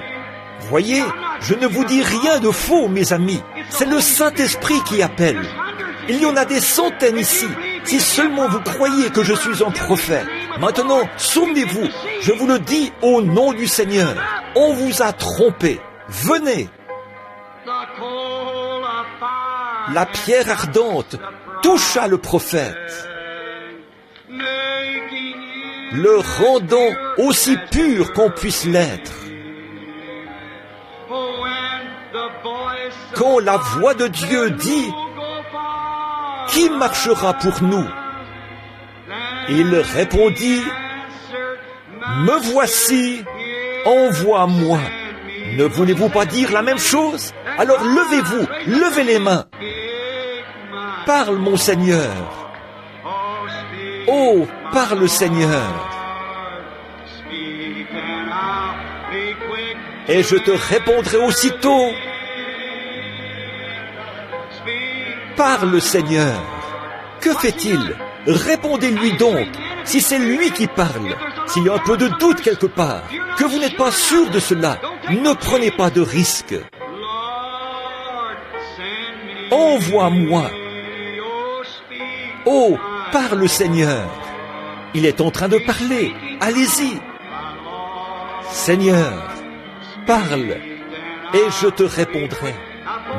Voyez, je ne vous dis rien de faux, mes amis. C'est le Saint-Esprit qui appelle. Il y en a des centaines ici. Si seulement vous croyez que je suis un prophète. Maintenant, souvenez-vous, je vous le dis au nom du Seigneur. On vous a trompé. Venez. La pierre ardente toucha le prophète, le rendant aussi pur qu'on puisse l'être. Quand la voix de Dieu dit « Qui marchera pour nous ?» Il répondit « Me voici, envoie-moi. » Ne voulez-vous pas dire la même chose? Alors levez-vous, levez les mains. Parle, mon Seigneur. Oh, parle, Seigneur. Et je te répondrai aussitôt. Parle, Seigneur. Que fait-il? Répondez-lui donc, si c'est lui qui parle. S'il y a un peu de doute quelque part, que vous n'êtes pas sûr de cela, ne prenez pas de risque. Envoie-moi. Oh, parle, Seigneur. Il est en train de parler. Allez-y. Seigneur, parle, et je te répondrai.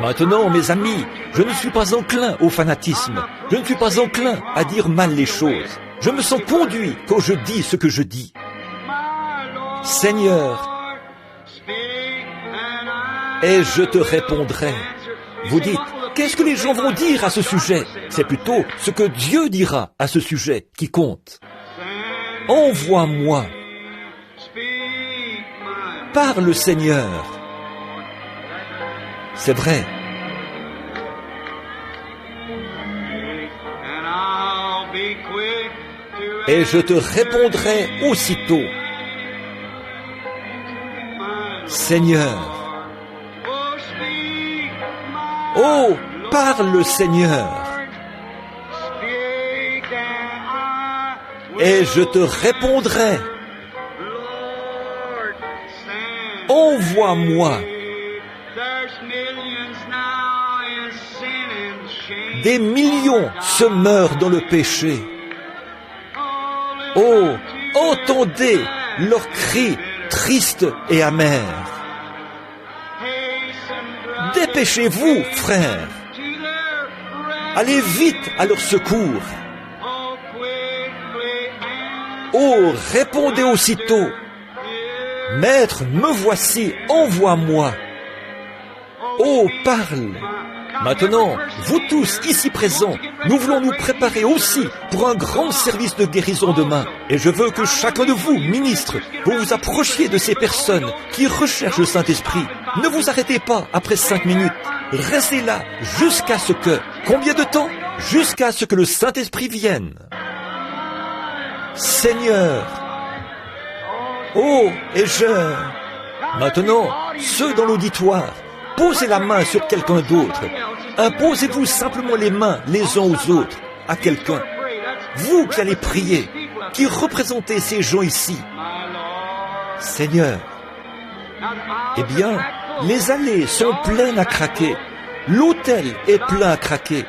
Maintenant, mes amis, je ne suis pas enclin au fanatisme. Je ne suis pas enclin à dire mal les choses. Je me sens conduit quand je dis ce que je dis. Seigneur, et je te répondrai. Vous dites, Qu'est-ce que les gens vont dire à ce sujet? C'est plutôt ce que Dieu dira à ce sujet qui compte. Envoie-moi. Parle, Seigneur. C'est vrai. Et je te répondrai aussitôt. Seigneur. Oh, parle, Seigneur. Et je te répondrai. Envoie-moi. Des millions se meurent dans le péché. Oh, entendez leurs cris tristes et amers. Dépêchez-vous, frères. Allez vite à leur secours. Oh, répondez aussitôt. Maître, me voici, envoie-moi. Oh, parle. Maintenant, vous tous ici présents, nous voulons nous préparer aussi pour un grand service de guérison demain. Et je veux que chacun de vous, ministres, vous vous approchiez de ces personnes qui recherchent le Saint-Esprit. Ne vous arrêtez pas après 5 minutes. Restez là jusqu'à ce que... Combien de temps? Jusqu'à ce que le Saint-Esprit vienne. Seigneur. Oh, et je... Maintenant, ceux dans l'auditoire, posez la main sur quelqu'un d'autre. Imposez-vous simplement les mains les uns aux autres, à quelqu'un. Vous qui allez prier, qui représentez ces gens ici. Seigneur, eh bien, les allées sont pleines à craquer. L'hôtel est plein à craquer.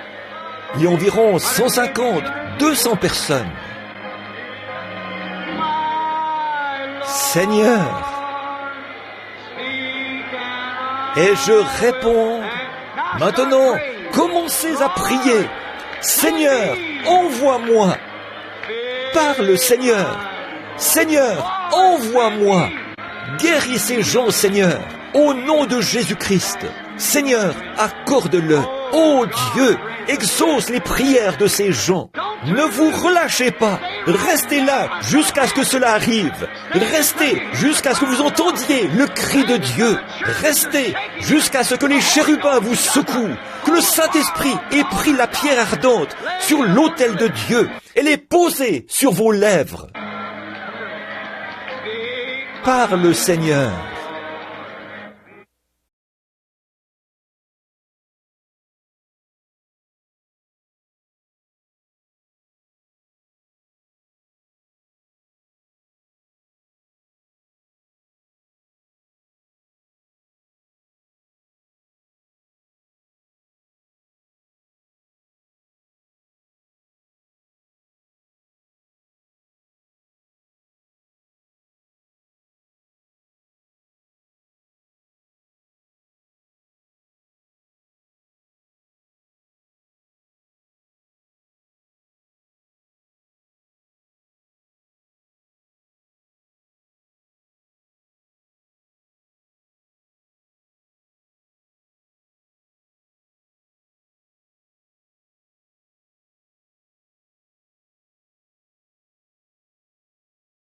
Il y a environ 150, 200 personnes. Seigneur, et je réponds, maintenant, commencez à prier. Seigneur, envoie-moi. Parle, Seigneur. Seigneur, envoie-moi. Guéris ces gens, Seigneur, au nom de Jésus-Christ. Seigneur, accorde-le. Oh Dieu, exauce les prières de ces gens. Ne vous relâchez pas. Restez là jusqu'à ce que cela arrive. Restez jusqu'à ce que vous entendiez le cri de Dieu. Restez jusqu'à ce que les chérubins vous secouent. Que le Saint-Esprit ait pris la pierre ardente sur l'autel de Dieu et l'ait posée sur vos lèvres. Parle, Seigneur.